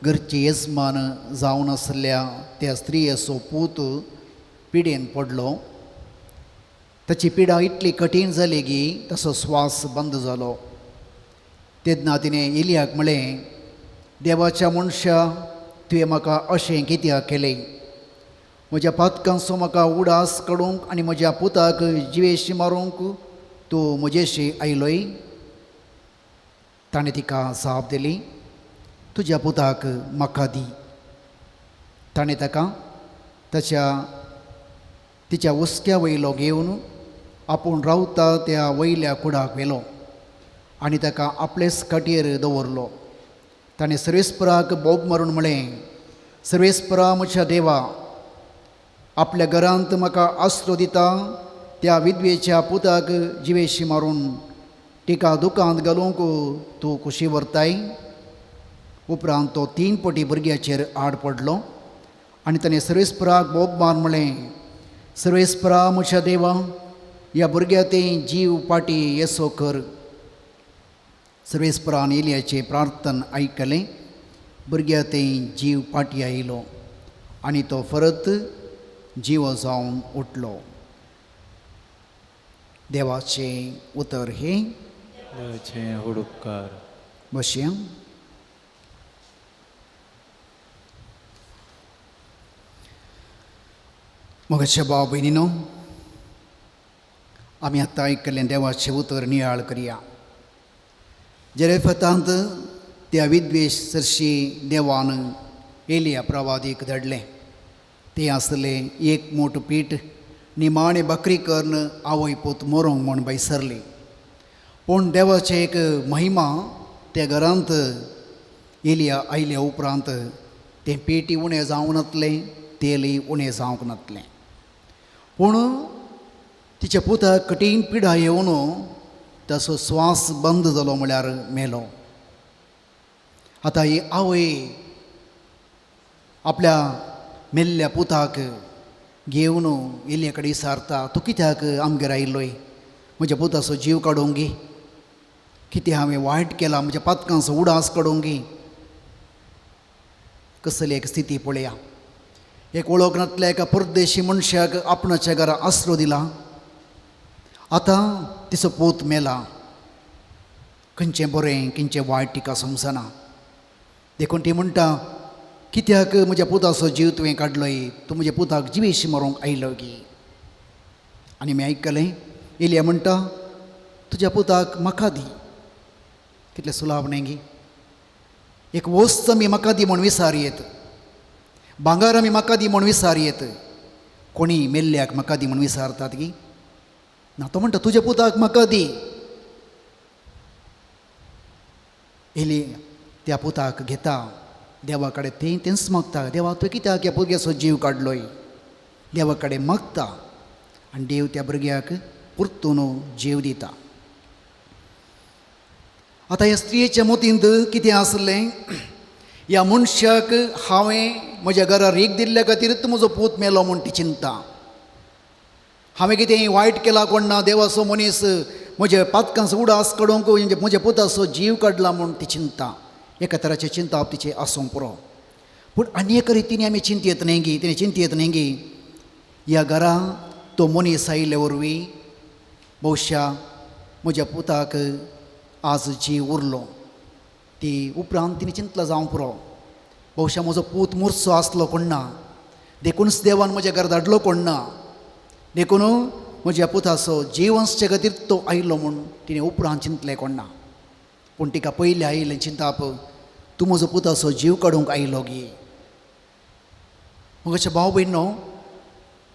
घरचे येजमान जावन आसल्या त्या स्त्रियेचो पूत पिडेन पडलो ताची पिडा इतली कठीण जाली की ताचो स्वास बंद जालो तेन्ना तिणें एलियाक म्हळें देवाच्या मनशा तुवें म्हाका अशें कित्याक केलें म्हज्या पातकांचो म्हाका उडास काडूंक आनी म्हज्या पुताक जिवेशी मारूंक तूं म्हजेशी आयलोय ताणें तिका जाप दिली तुज्या पुताक म्हाका दी ताणें ताका तिच्या हुस्क्या वयलो घेवन आपूण रावता त्या वयल्या कुडाक व्हेलो आनी ताका आपलेच काटयेर दवरलो ताणें सर्वेस्पराक बोब मारून म्हळें सर्वेस्परा म्हज्या देवा आपल्या घरांत म्हाका आसरो दिता त्या विधवेच्या पुताक जिवेशी मारून तिका दुकांत घालूंक तूं कुशी व्हरताय उपरांत तो 3 पटी भुरग्याचेर आड पडलो आनी ताणें सर्वेस्पराक बोब मारून म्हळें सर्वेस्परा म्हज्या देवा ह्या भुरग्याचें जीव पाटी येसो कर सर्वेस्परान एलियाचें प्रार्थन आयकलें भुरग्याचें जीव पाटी आयलो आनी तो परत जीव जावन उठलो देवाचें उतर हे देवाचे हुडुपकार बसया मोगाच्या भाव भयणीनो आमी आतां आयकल्लें देवाचें उतर नियाळ करया जरेफतांत त्या विद्वेसरशी देवान एलिया प्रवादीक धाडलें तें आसलें एक मोठो पीठ निमाणे बकरी कर्ण आवय पूत मोरोंक म्हूण बैसरली पूण देवाचें एक महिमा त्या घरांत एलिया आयल्या उपरांत तें पेटी उणें जावंक नातलें तेलय उणें जावंक नातलें पूण तिच्या पुताक कठीण पिडा येवन ताचो स्वास बंद जालो म्हळ्यार मेलो आतां ही आवय आपल्या मेल्ल्या पुताक घेवन एलिया कडेन विचारता तूं कित्याक आमगेर आयिल्लोय म्हज्या पुताचो जीव काडूंक गी कितें हांवें वायट केलां म्हज्या पातकांचो उडास काडूंक गी कसली एक स्थिती पळया एक वळख नातल्या एका परदेशी मनशाक आपणाच्या घरा आसरो दिला आतां तिचो पूत मेला. खंयचें बरें खंयचें वायट तिका समजना. देखून ती म्हणटा, कित्याक म्हज्या पुताचो जीव तुवें काडलोय, तूं म्हज्या पुताक जिवेशी मारूंक आयलो गी. आनी मी आयकलें, एलिया म्हणटा, तुज्या पुताक म्हाका दी. कितलें सुलाभ न्ही गी. एक वस्त आमी म्हाका दी म्हूण विचारयेत, भांगर आमी म्हाका दी म्हूण विचारयेत, कोणी मेल्ल्याक म्हाका दी म्हूण विचारतात गी. ना, तो म्हणटा तुज्या पुताक म्हाका दी. एलिया त्या पुताक घेता, देवा कडेन तेंच मागता, देवा तुवें कित्याक ह्या भुरग्याचो जीव काडलोय. देवा कडेन मागता आनी देव त्या भुरग्याक परतून जीव दिता. आतां ह्या स्त्रियेच्या मतींत कितें आसलें, ह्या मनशाक हांवें म्हज्या घरा रेग दिल्ल्या खातीरच म्हजो पूत मेलो म्हूण ती चिंता. हांवें कितें वायट केलां कोण ना, देवाचो मनीस म्हज्या पातकांचो उडास काडूंक म्हज्या पुताचो जीव काडला म्हूण ती चिंता. एका तराची चिंता तिची आसूंक पुरो. पूण आनी एका रितीन आमी चिंतयेत न्ही गी, तिणें चिंतयेत न्ही गी, ह्या घरा तो मनीस आयिल्ल्या वरवीं भोवशा म्हज्या पुताक आज जीव उरलो. ती उपरांत तिणें चिंतला जावं पुरो, भोवशा म्हजो पूत मुर्सो आसलो कोण ना, देखूनच देवान म्हज्या घरा धाडलो कोण ना, देखून म्हज्या पुताचो जीव आसचे खातीर तो आयलो म्हूण तिणें उपरांत चिंतलें कोण ना. पूण तिका पयलीं आयिल्लें चिंताप, तूं म्हजो पुताचो जीव काडूंक आयलो गी. मग अशें भाव भयणो,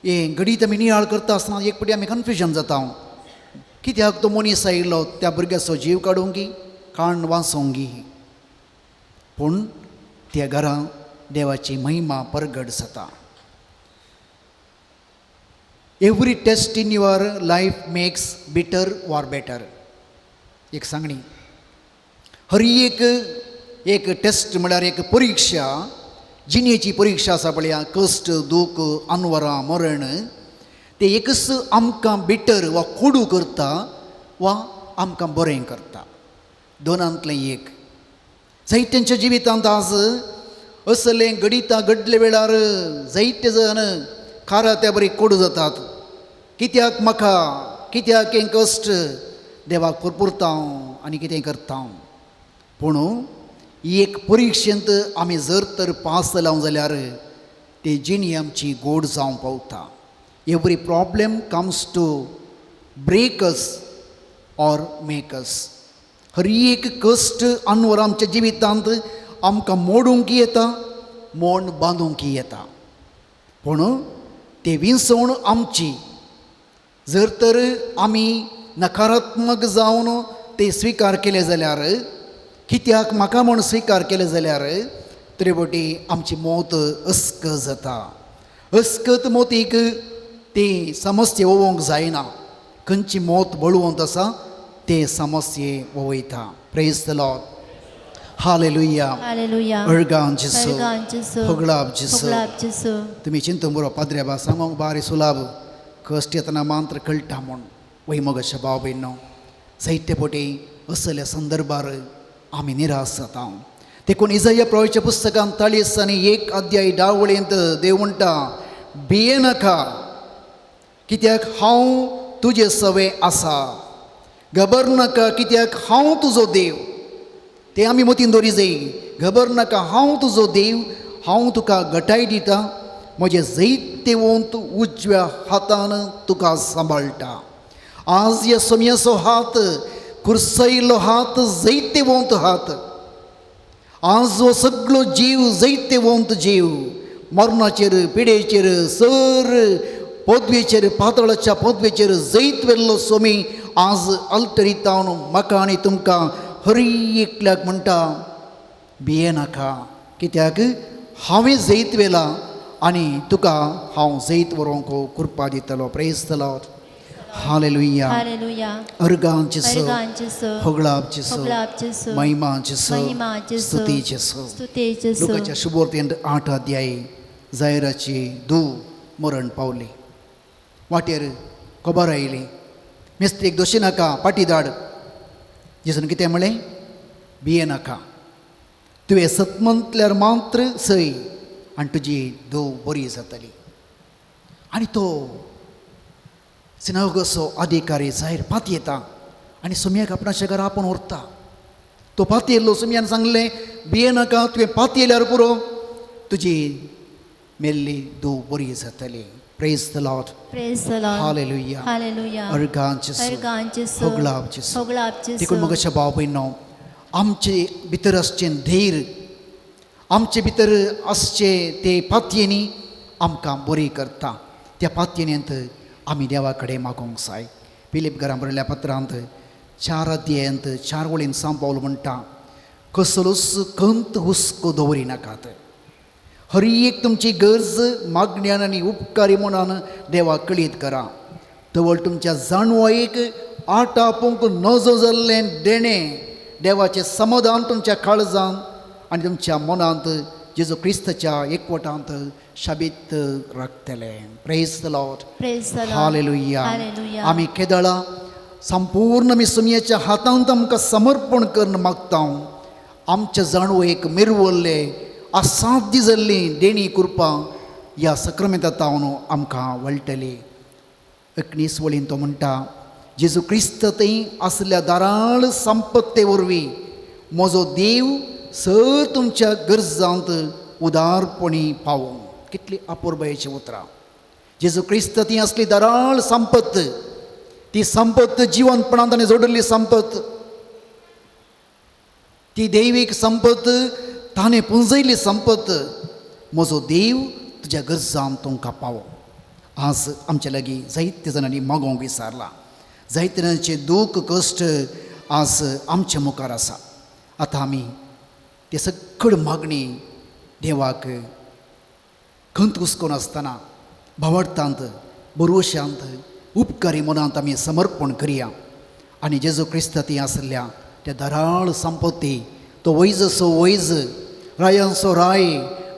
हें गणीत आमी नियाळ करता आसतना एक फावटी आमी कन्फ्युजन जाता. कित्याक तो मनीस आयिल्लो त्या भुरग्याचो जीव काडूंक गी, काण वाचोंक गी. पूण त्या घरांत देवाची महिमा परगट जाता. Every test in your life makes bitter or better. एक सांगणी, हर एक टेस्ट म्हळ्यार एक परिक्षा, जिणेची परिक्षा आसा पळय, कश्ट दूख अनवरां मरण, ते एकच आमकां बिटर वा कोडू करता वा आमकां बरें करता. दोनांतलें एक. जायत्यांच्या जिवितांत आज असलें घडिता घडले वेळार जायते जण खारा त्या बरी कोडू जातात. कित्याक म्हाका, कित्याक हें कश्ट, देवाक पुरपुरता आनी कितें करता. पूण ही एक परिक्षेंत आमी जर तर पास जालां जाल्यार ती जिणी आमची गोड जावं पावता. Every problem comes to break us or make us. हर एक कश्ट अनवर आमच्या जिवितांत आमकां मोडूंक येता, मोड बांदूंक येता. पूण ते विंसवण आमची. जर तर आमी नकारात्मक जावन ते स्विकार केले जाल्यार, कित्याक म्हाका म्हूण स्विकार केले जाल्यार तरेवटी आमची मोत अस्क जाता. अस्कत मोतीक ती समस्या वोवंक जायना. खंयची मोत बळवंत आसा ते समस्ये वयता. Praise the lord. Hallelujah. Hallelujah. अर्गान जिसो, Ergan Jesu. होगळाब जिसो. Hoglab Jesu. तुम्ही चिंतून बरो पाद्र्या बा सामोंक बारी सुलाभ कश्ट येतना मात्र कळटा म्हूण. वय मग अशें भाव भयणो, जायते फावटी असल्या संदर्भार आमी निराश जाता. देखून इजाया प्रवाच्या पुस्तकांत 43 अध्याय 10 वळेंत देव म्हणटा, भिये नाका, कित्याक हांव तुजे सवे आसा. घबर नाका, कित्याक हांव तुजो देव. ते आमी मतीन दवरी जाय. घबर नाका, हांव तुजो देव, हांव तुका घटाय दिता, म्हजे जैते वंत उजव्या हातान तुका सांबाळटा. आज ह्या सोम्याचो हात, कुर्सयिल्लो हात, जैते वंत हात. आज हो सगळो जीव जैते वंत जीव मरणाचेर, पिडेचेर, सर पदवेचेर, पातळाच्या पदवेचेर जैत वेल्लो सोमी आज अल्टरितावन म्हाका आनी तुमकां हर एकल्याक म्हणटा, भिये नाका, कित्याक हांवें जैत वेला आनी तुका हांव जैत व्हरोंक कृपा दितलो. Praise the lord. Hallelujah. Hallelujah. अर्गान जिसो, Ergan Jesu. होगळाब जिसो, Hoglab Jesu. महिमा जिसो, Mahima Jesu. स्तुती जिसो. Stuti Jesu. लुकाच्या शुभवार्तेंत 8 अध्याय जायराची धूव मरण पावली. वाटेर खबर आयली, मेस्त्रीक दोशी नाका, पाटी धाड. जेसून कितें म्हळें, भिये नाका, तुवें सत म्हणल्यार मात्र सय आनी तुजी धूव बरी जातली. आनी तो सिनागोचो अधिकारी जाहीर पाती येता आनी सुमयाक आपणाच्या घरा आपोवन व्हरता. तो पाती येयल्लो सुमयान सांगलें, भिये नाका, तुवें पाती येयल्यार पुरो, तुजी मेल्ली धूव बरी जातली. Praise the Lord. Praise the Lord. Hallelujah. Hallelujah. अर्गांचे अर्गांचे so. होगलावचे so. होगलावचे देखून सो. मगाच्या भाव भयणो, आमचे भितर आसचें धैर्य, आमचे भितर आसचे ते पातयेनी आमकां बरी करता. त्या पातयेंत आमी देवा कडेन मागोवंक जाय. फिलीप घरां बरयल्ल्या पत्रांत 4 अध्यायांत 4 वळीन साम पावलो म्हणटा, कसलोच खंत हुस्को दवरी नाकात. हर एक तुमची गरज मागण्यान आनी उपकारी मनान देवा कळीत करा. तवळ तुमच्या जाणवायेक आटापूंक नजो जाल्लें देणें देवाचें समाधान तुमच्या काळजांत आनी तुमच्या मनांत जेजू क्रिस्ताच्या एकवटांत शाबीत राखतलें. Praise the Lord. Praise the Lord. Hallelujah. Hallelujah. आमी केदळा संपूर्ण आमी सुमयेच्या हातांत आमकां समर्पण करून मागता. आमच्या जाणवेक मिरवल्ले असाध्य जाल्ली देणी कृपा ह्या सक्रामेंतांत आमकां वळटली. 19 वळीन तो म्हणटा, जेजू क्रिस्त थंय आसल्या दाराळ संपत्ते वरवीं म्हजो देव सर तुमच्या गरजांत उदारपणी पावों. कितली अपुर्बायेची उतरां. जेजू क्रिस्त ती असली दाराळ संपत, ती संपत जिवंतपणांत ताणें जोडिल्ली संपत, ती दैवीक संपत, ताणें पुंजयली संपत. म्हजो देव तुज्या गरजांत तुमकां पावो. आज आमचे लागीं जायते जाणांनी मागोवंक विचारला. जायते जाणांचे दूख कश्ट आज आमच्या मुखार आसा. आतां आमी ते सगळे मागणी देवाक खंत हुस्को नासतना भावार्थांत भरवशांत उपकारी मनांत आमी समर्पण करया. आनी जेजू क्रिस्त ती आसल्या त्या दाराळ संपत्ती, तो वैज सो वैज, रायांचो राय,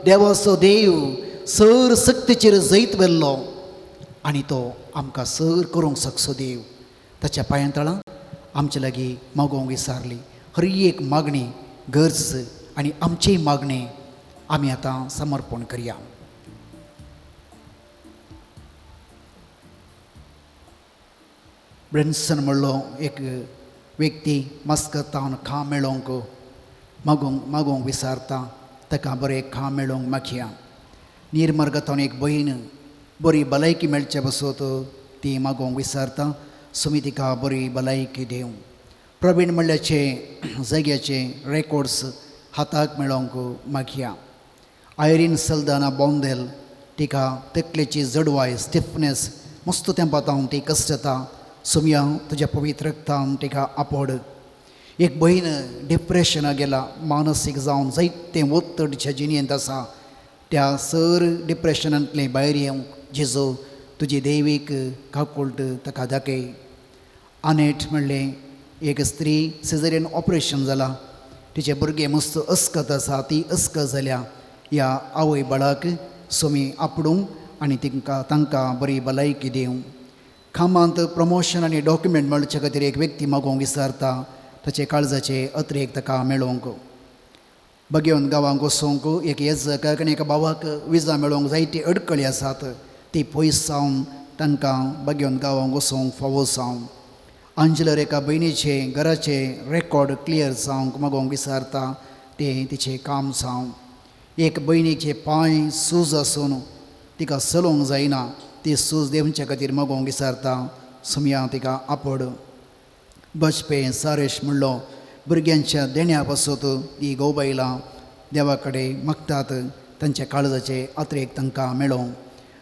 देवाचो देव सर सक्तीचेर जैत वेल्लो आनी तो आमकां सर करूंक शकचो देव. ताच्या पांयां तळां आमचे लागीं मागोवंक विचारली. हर एक मागणी गरज आनी आमचीय मागणी आमी आतां समर्पण करया. ब्रेन्सन म्हणलो एक व्यक्ती मस्कतान खा मेळोवंक मागोवंक विचारता. ताका बरें खा मेळोवंक मागया. निर्मार्गांतान एक भयण बरी भलायकी मेळचे बसत ती मागोवंक विचारता. सुमी तिका बरी भलायकी दिवं. प्रवीण म्हणल्याचे जाग्याचे रेकॉर्ड्स हाताक मेळोवंक मागया. आयरीन सल्दाना बॉन्देल तिका तकलेची जडवाय स्टिफनेस मस्त तेंपातावन ती कश्टता. सुमया तुज्या पवित्र रक्तान तिका आपड. एक भयण डिप्रेशनाक गेला, मानसीक जावन जायते वत्तडच्या जिणेंत आसा. त्या सर डिप्रेशनांतले भायर येवंक जेजू तुजी दैवीक काकूळट ताका दाखय. आनेट म्हणलें एक स्त्री सिझेरियन ऑपरेशन जालां, तिचे भुरगें मस्त अस्कत आसा, ती अस्कत जाल्या. ह्या आवय बाळाक सुमी आपडूंक आनी तांकां बरी भलायकी दिवं. कामांत प्रमोशन आनी डॉक्युमेंट मेळचे खातीर एक व्यक्ती मागोवंक विचारता. ताचे काळजाचे अत्रेक ताका मेळोवंक. बगेवन गांवांक वचोंक एक येजकाक आनी एका भावाक विजा मेळोवंक जायती अडकळी आसात. ती पयस जावन तांकां बगेवन गांवांक वचोंक फावो जावं. अंजलर एका भयणीचे घराचे रेकॉर्ड क्लियर जावंक मागोवंक विचारता. तें तिचें काम जावं. एक भयणीचे पांय सूज आसून तिका चलोवंक जायना. ती सूज देवच्या खातीर मागोवंक विचारता. सुमया तिका आपड. बचपे सारेश म्हणलो भुरग्यांच्या देण्या पासत ती गोबायलां देवा कडेन मागतात तांच्या काळजाचे अत्रेक तांकां मेळोवं.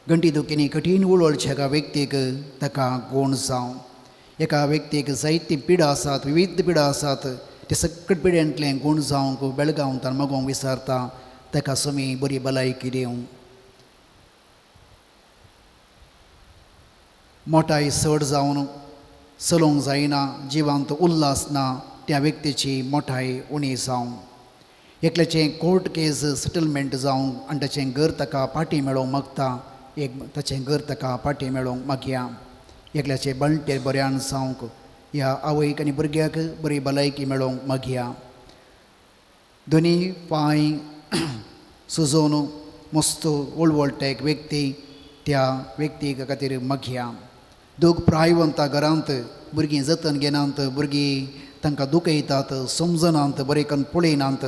घंटी दुखींनी कठीण उलवडच्या एका व्यक्तीक ताका गूण जावं. एका व्यक्तीक जायती पिडा आसात, विविध पिडा आसात. ते सगळे पिड्यांतलें गूण जावंक बेळगांवतान मागोवंक विचारता. ताका सुमी बरी भलायकी दिवं. मोठाय चड जावन चलोवंक जायना, जिवांत उल्हास ना, त्या व्यक्तीची मोठाय उणी जावं. एकल्याचें कोर्ट केस सेटलमेंट जावं आनी ताचें घर ताका पाटी मेळोवंक मागता. ताचें घर ताका पाटी मेळोवंक मागया. एकल्याचें बळटेर बऱ्यान जावंक ह्या आवयक आनी भुरग्याक बरी भलायकी मेळोवंक मागया. दोनी पांय सुजोवन मस्त वळवळटा एक व्यक्ती, त्या व्यक्ती खातीर मागया. दोग प्रायवंता घरांत भुरगीं जतन घेनात, भुरगीं तांकां दुखयतात, समजनात, बरें करून पळयनात,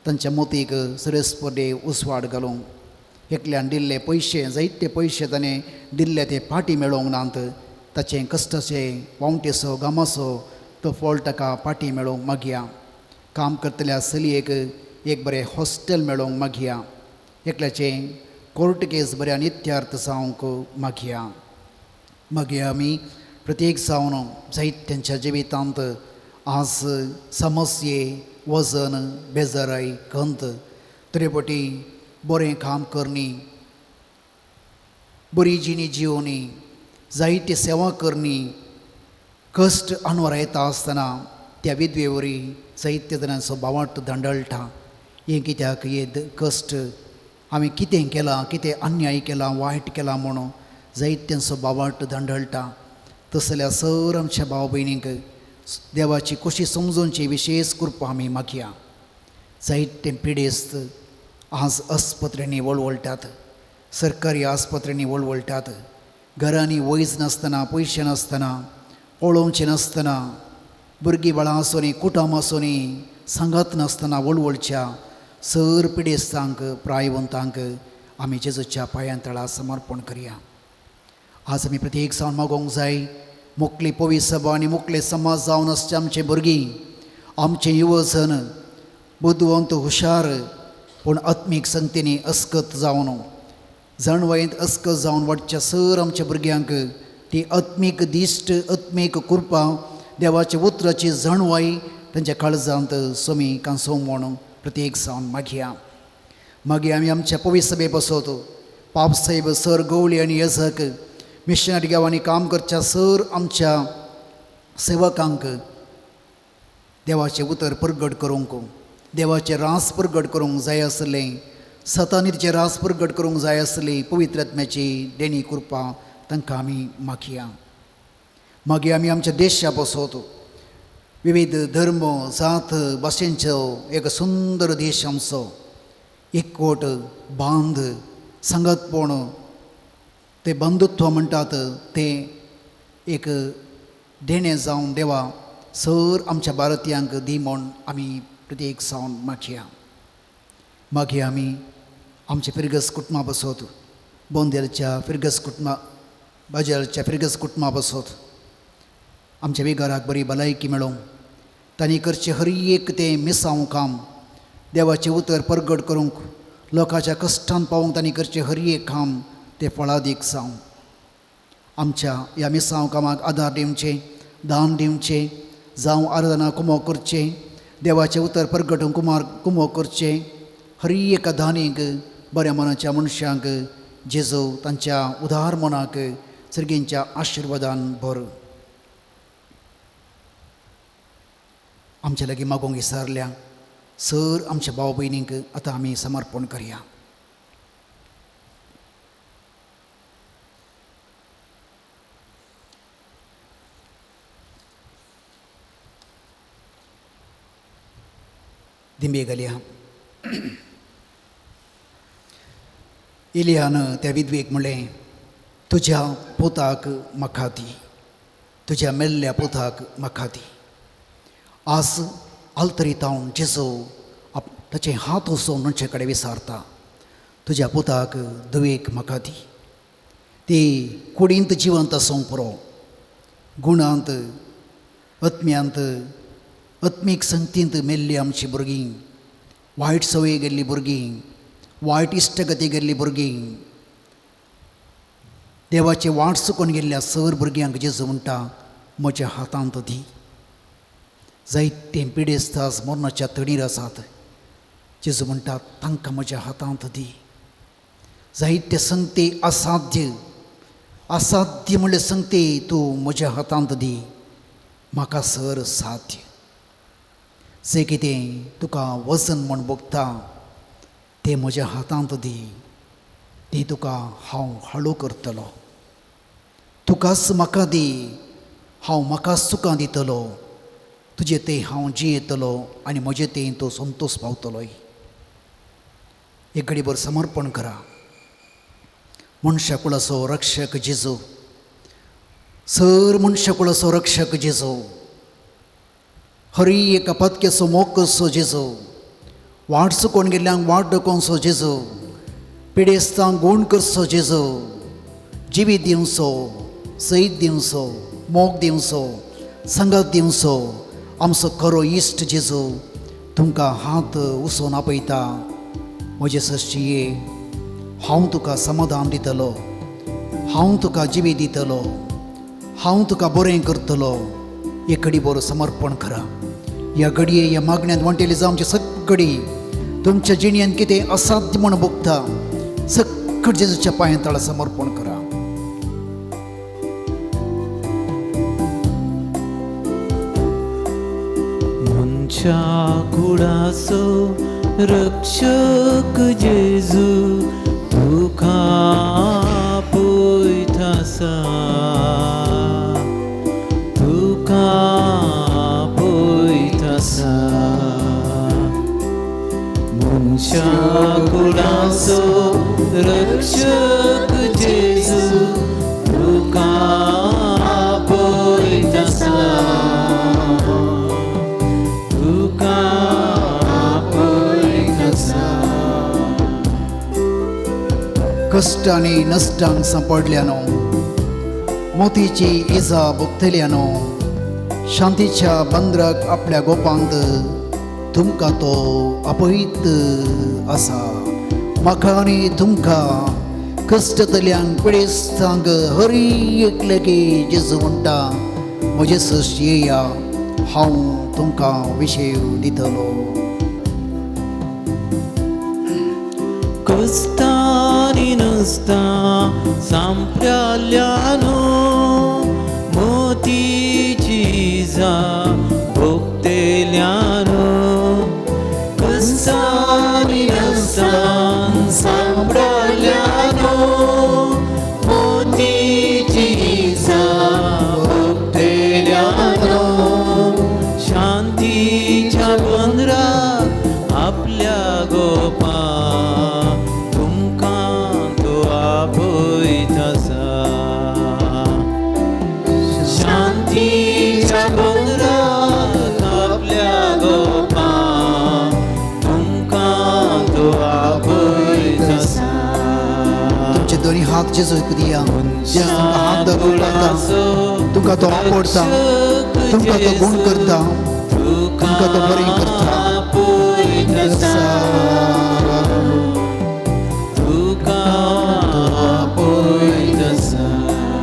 तांच्या मोतीक सरस्पडे उसवाड घालूंक एकल्यान दिल्ले पयशे, जायते पयशे ताणें दिल्ले ते फाटी मेळोवंक नात, ताचें कश्टाचे वावटेसो गामासो तो फळ ताका फाटी मेळोवंक मागया. काम करतल्या चलयेक एक बरें हॉस्टेल मेळोवंक मागया. एकल्याचें कोर्ट केस बऱ्या नित्यार्थ जावंक मागया. मागया आमी प्रत्येक जावन जायत्यांच्या जिवितांत आज समस्ये, वजन, बेजाराई, खंत, तरेपटी बरें काम करणी, बरी जिणी जिवनी, जायती सेवा करणी, कश्ट अनवर येता आसतना त्या विधवे वरी जायत्या जाणांचो भावार्थ धांदळटा. हें कित्याक हे कश्ट हांवें कितें केलां, कितें अन्याय केला, वायट केलां म्हणून जायत्यांचो भावार्थ धांदळटा. तसल्या सर आमच्या भाव भयणींक देवाची कशी समजोवची विशेष कृपा आमी मागया. जायते पिडेस्त आज आस्पत्र्यांनी वळवळटात, सरकारी आस्पत्र्यांनी वळवळटात. घरांनी वैज नासतना, पयशे नासतना, पळोवचें नासतना, भुरगीं बाळां आसुनी, कुटुंब आसुनी, सांगात नासतना वळवळच्या सर पिडेस्तांक, प्रायवंतांक आमी जेजूच्या पांयां तळा समर्पण करया. आज आमी प्रत्येक जावन मागोवंक जाय, मुखली पवित्र सभा आनी मुखले समाज जावन आसचे आमचे भुरगीं, आमचे युवजन बुद्धवंत, हुशार, पूण आत्मीक संगतींनी अस्कत जावन, जणवयेंत अस्कत जावन वाडच्या सर आमच्या भुरग्यांक ती आत्मीक दिश्ट, आत्मीक कृपा, देवाच्या उतराची जणवाय तांच्या काळजांत सोमी कांसोव म्हणून प्रत्येक जावन मागया. मागीर आमी आमच्या पवित्र सभे बसोत पापसाहेब सर गवळी आनी येजक, मिशनरी गांवांनी काम करच्या सर आमच्या सेवकांक देवाचें उतर प्रगट करूंक, देवाचें रास प्रगट करूंक जाय आसलें, सतानीरचें रास प्रगट करूंक जाय आसली पवित्र आत्म्याची देणी कृपा तांकां आमी मागया. मागीर आमी आमच्या देशा बसोत विविध धर्म, जात, भाशेंचो एक सुंदर देश आमचो, एकवट, बांद, संगतपण, ते बंधुत्व म्हणटात तें एक देणें जावन देवा सर आमच्या भारतीयांक दी म्हूण आमी प्रत्येक जावन मागया. मागीर आमी आमच्या फिरगस कुटुंबा बसोत, बोंदेलच्या फिरगस कुटुंबा, बाजारच्या फिरगस कुटुंबा बसोत आमच्या विगाराक बरी भलायकी मेळोवंक, तांणी करचें हर एक तें मिसांव काम देवाचें उतर प्रगट करूंक, लोकांच्या कश्टान पावोवंक तांणी करचें हर एक काम तें फळादीक जावं. आमच्या ह्या मिसांव कामाक आदार दिवचें, दान दिवचें, जावं आराधना कुमो करचें, देवाचें उतर प्रगटूंक कुमो करचें. हर एका दानीक, बऱ्या मनाच्या मनशांक जेजू तांच्या उदार मनाक सर्गींच्या आशिर्वादान भर. आमच्या लागीं मागोवंक विसारल्या सर आमच्या भाव भयणींक आतां आमी समर्पण करया. दिंबे घालया. इलियान त्या विधवेक म्हणलें, तुज्या पुताक म्हाका दी, तुज्या मेल्ल्या पुताक म्हाका दी. आज आल्तरीत हांव जेजू ताचे हात उसोवन तांचे कडेन विचारता, तुज्या पुताक धुवेक म्हाका दी. ती कुडींत जिवंत आसूंक पुरो, गुणांत, आत्म्यांत, आत्मीक संगतींत मेल्लीं आमचीं भुरगीं, वायट सवय गेल्लीं भुरगीं, वायट इश्टगती गेल्लीं भुरगीं, देवाचे वाट चुकोवन गेल्ल्या सर भुरग्यांक जेजू म्हणटा म्हज्या हातांत दी. जायते पिडेस्त आज मरणाच्या तडीर आसात, जेजू म्हणटा तांकां म्हज्या हातांत दी. जायते संगती असाध्य, असाध्य म्हणले संगती तूं म्हज्या हातांत दी, म्हाका सर साध्य. जें कितें तुका वजन म्हूण भोगता तें म्हज्या हातांत दी, ती तुका हांव हळू करतलो. तुकाच म्हाका दी, हांव म्हाका सुखां दितलो, तुजें तें हांव जियेतलो आनी म्हजें तें तूं संतोश पावतलोय. एक घडीभर समर्पण करा. मनशा कुळाचो रक्षक जेजू, सर मनशाकुळाचो रक्षक जेजो, हरी एका पत्क्याचो मोकसो जेजो, वाट चुकोवन गेल्ल्यांक वाट दाखोवचो जेजो, पिडेस्तांक गूण करचो जेजो, जिवीत दिवचो, सईत दिवचो, मोग दिवचो, संगत दिवचो, आमचो खरो इश्ट जेजो तुमकां हात उसोवन आपयता. म्हजे सश्टीये, हांव तुका समाधान दितलो, हांव तुका जिवीत दितलो, हांव तुका बरें करतलो. एक घडी बरो समर्पण करा. ह्या घडये ह्या मागण्यांत वांटेली जावंची सगळी तुमच्या जिणेंत कितें असाध्य म्हूण भोगता सगळें जेजूच्या पांयां तळा समर्पण करा. मनशा कुळाचो रक्षक जेजू तुका पळयतासा, तुका पळयतासा. मनशा कुळाचो रक्षक जेजू तुका पळयतासा, तुका पळयतासा. कश्ट आनी नश्टांक सांपडल्यानो, मोतीची इजा भोगतल्यानो, शांतीच्या बंदराक आपल्या गोपांत तुमकां तो आपयत आसा. म्हाका आनी तुमकां कश्टतल्यांक पिडेस्तांक हरी एकल्याकी जेजू म्हणटा, म्हजे सश्ट येया, हांव तुमकां विशेव दितलो. कस्तांनी नसतां सांपल्यानो, मोतीची इजा भोगतेल्यानो. कस्तांनी नसतां सांपल्यानो, मोतीची इजा भोगतेल्यानो. शांतीच्या बंदराक आपल्या गोपा तुमकां तो आपयतासा. शांतीच्या बंदराक आपल्या गोपा तुमकां तो आपयतासा. तुमचे दोन्ही हात जेजूक दिया. जे तुमकां हात धरून करता, तुमकां तो आवडटा, तुमकां तो गुण करता, तुमकां तो बरें करता.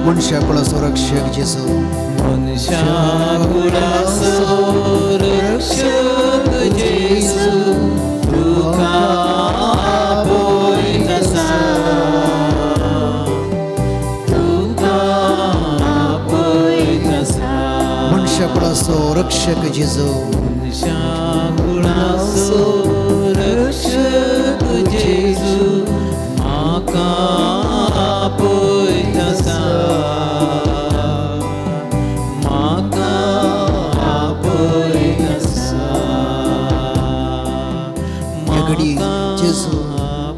मनशा कुळाचो रक्षक जेजू, मनशा कुळाचो रक्षक जेजू तुका पळयतासा, तुका पळयतासा. मनशा कुळाचो रक्षक जेजू, मनशा कुळाचो रक्षक जेजू म्हाका पळयतासा, म्हाका पळयतासा. ह्या घडी जेजू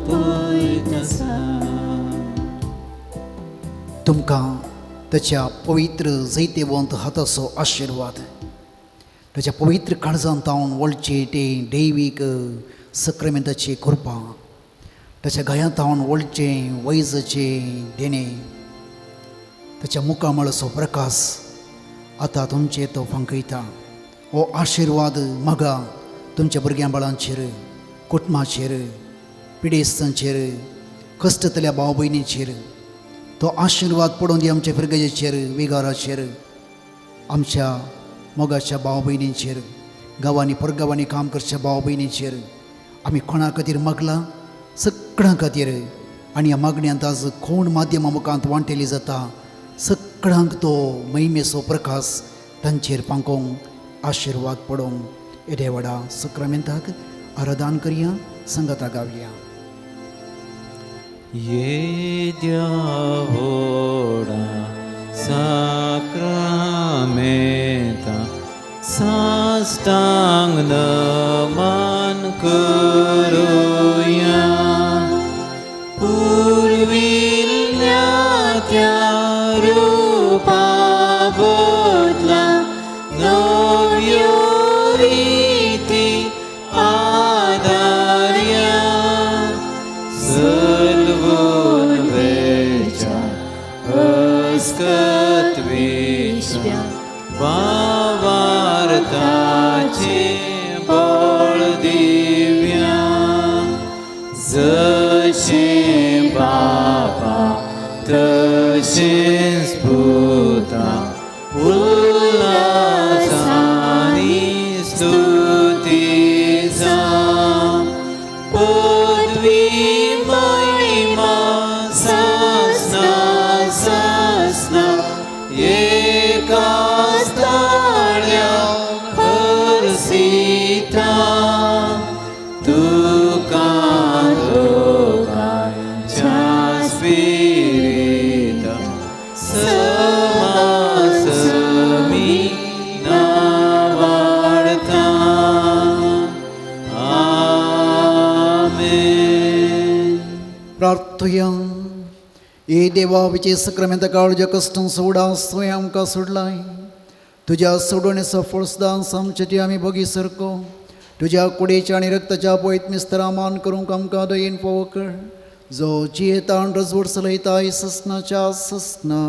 पळयतासा. तुमकां ताच्या पवित्र जैतेवंत हाताचो आशिर्वाद, ताच्या पवित्र काळजांत तावन वळचे ते दैवीक सक्रामेंताची कृपा, ताच्या गळ्यांत तावन वळचे वैजचे देणे, ताच्या मुखामळाचो प्रकाश आतां तुमचे तो फंकयता. हो आशिर्वाद मागा तुमच्या भुरग्यां बाळांचेर, कुटुंबाचेर, पिडेस्तांचेर, कश्टतल्या भाव भयणींचेर. तो आशिर्वाद पडोवन दी आमच्या भुरग्याचेर, विगाराचेर, आमच्या मोगाच्या भाव भयणींचेर, गांवांनी परगांवांनी काम करच्या भाव भयणींचेर. आमी कोणा खातीर मागला सगळ्यां खातीर, आनी ह्या मागण्यांत आज कोण माध्यमा मुखांत वांटेली जाता सगळ्यांक तो महिमेचो प्रकाश तांचेर पांकोवंक आशिर्वाद पडोवंक येदे व्हडा सक्रामेंताक आराधन करया, संगता गावया. येद्या व्हडा सक्रामेंता साश्टांग नमन करुया. पुरविल्ल्या त्या रूपा भावार्थाचे बळ दिव्या जशे बाबा तशेच पुता उल्हासानी स्तुतीचा पदवी महिमा ससना ससना एकाच ताळ्या हरसिता तुका दोघांच्या स्पिरीत समासमी नावाडता आमेन. प्रार्थया. ये देवा विचे सक्रामेंत काळजा कष्टां सोडा स्वयं आमकां सोडलाय तुझ्या सोडवण्याचं फळ सुद्दां आमच्या आमी बगी सरको तुझ्या कुडीच्या आणि रक्ताच्या पळयत मिस्तरा मान करूंक आमकां दयेन फावो कर जो जियेता आनी रजवड चलयता ससनाच्या ससना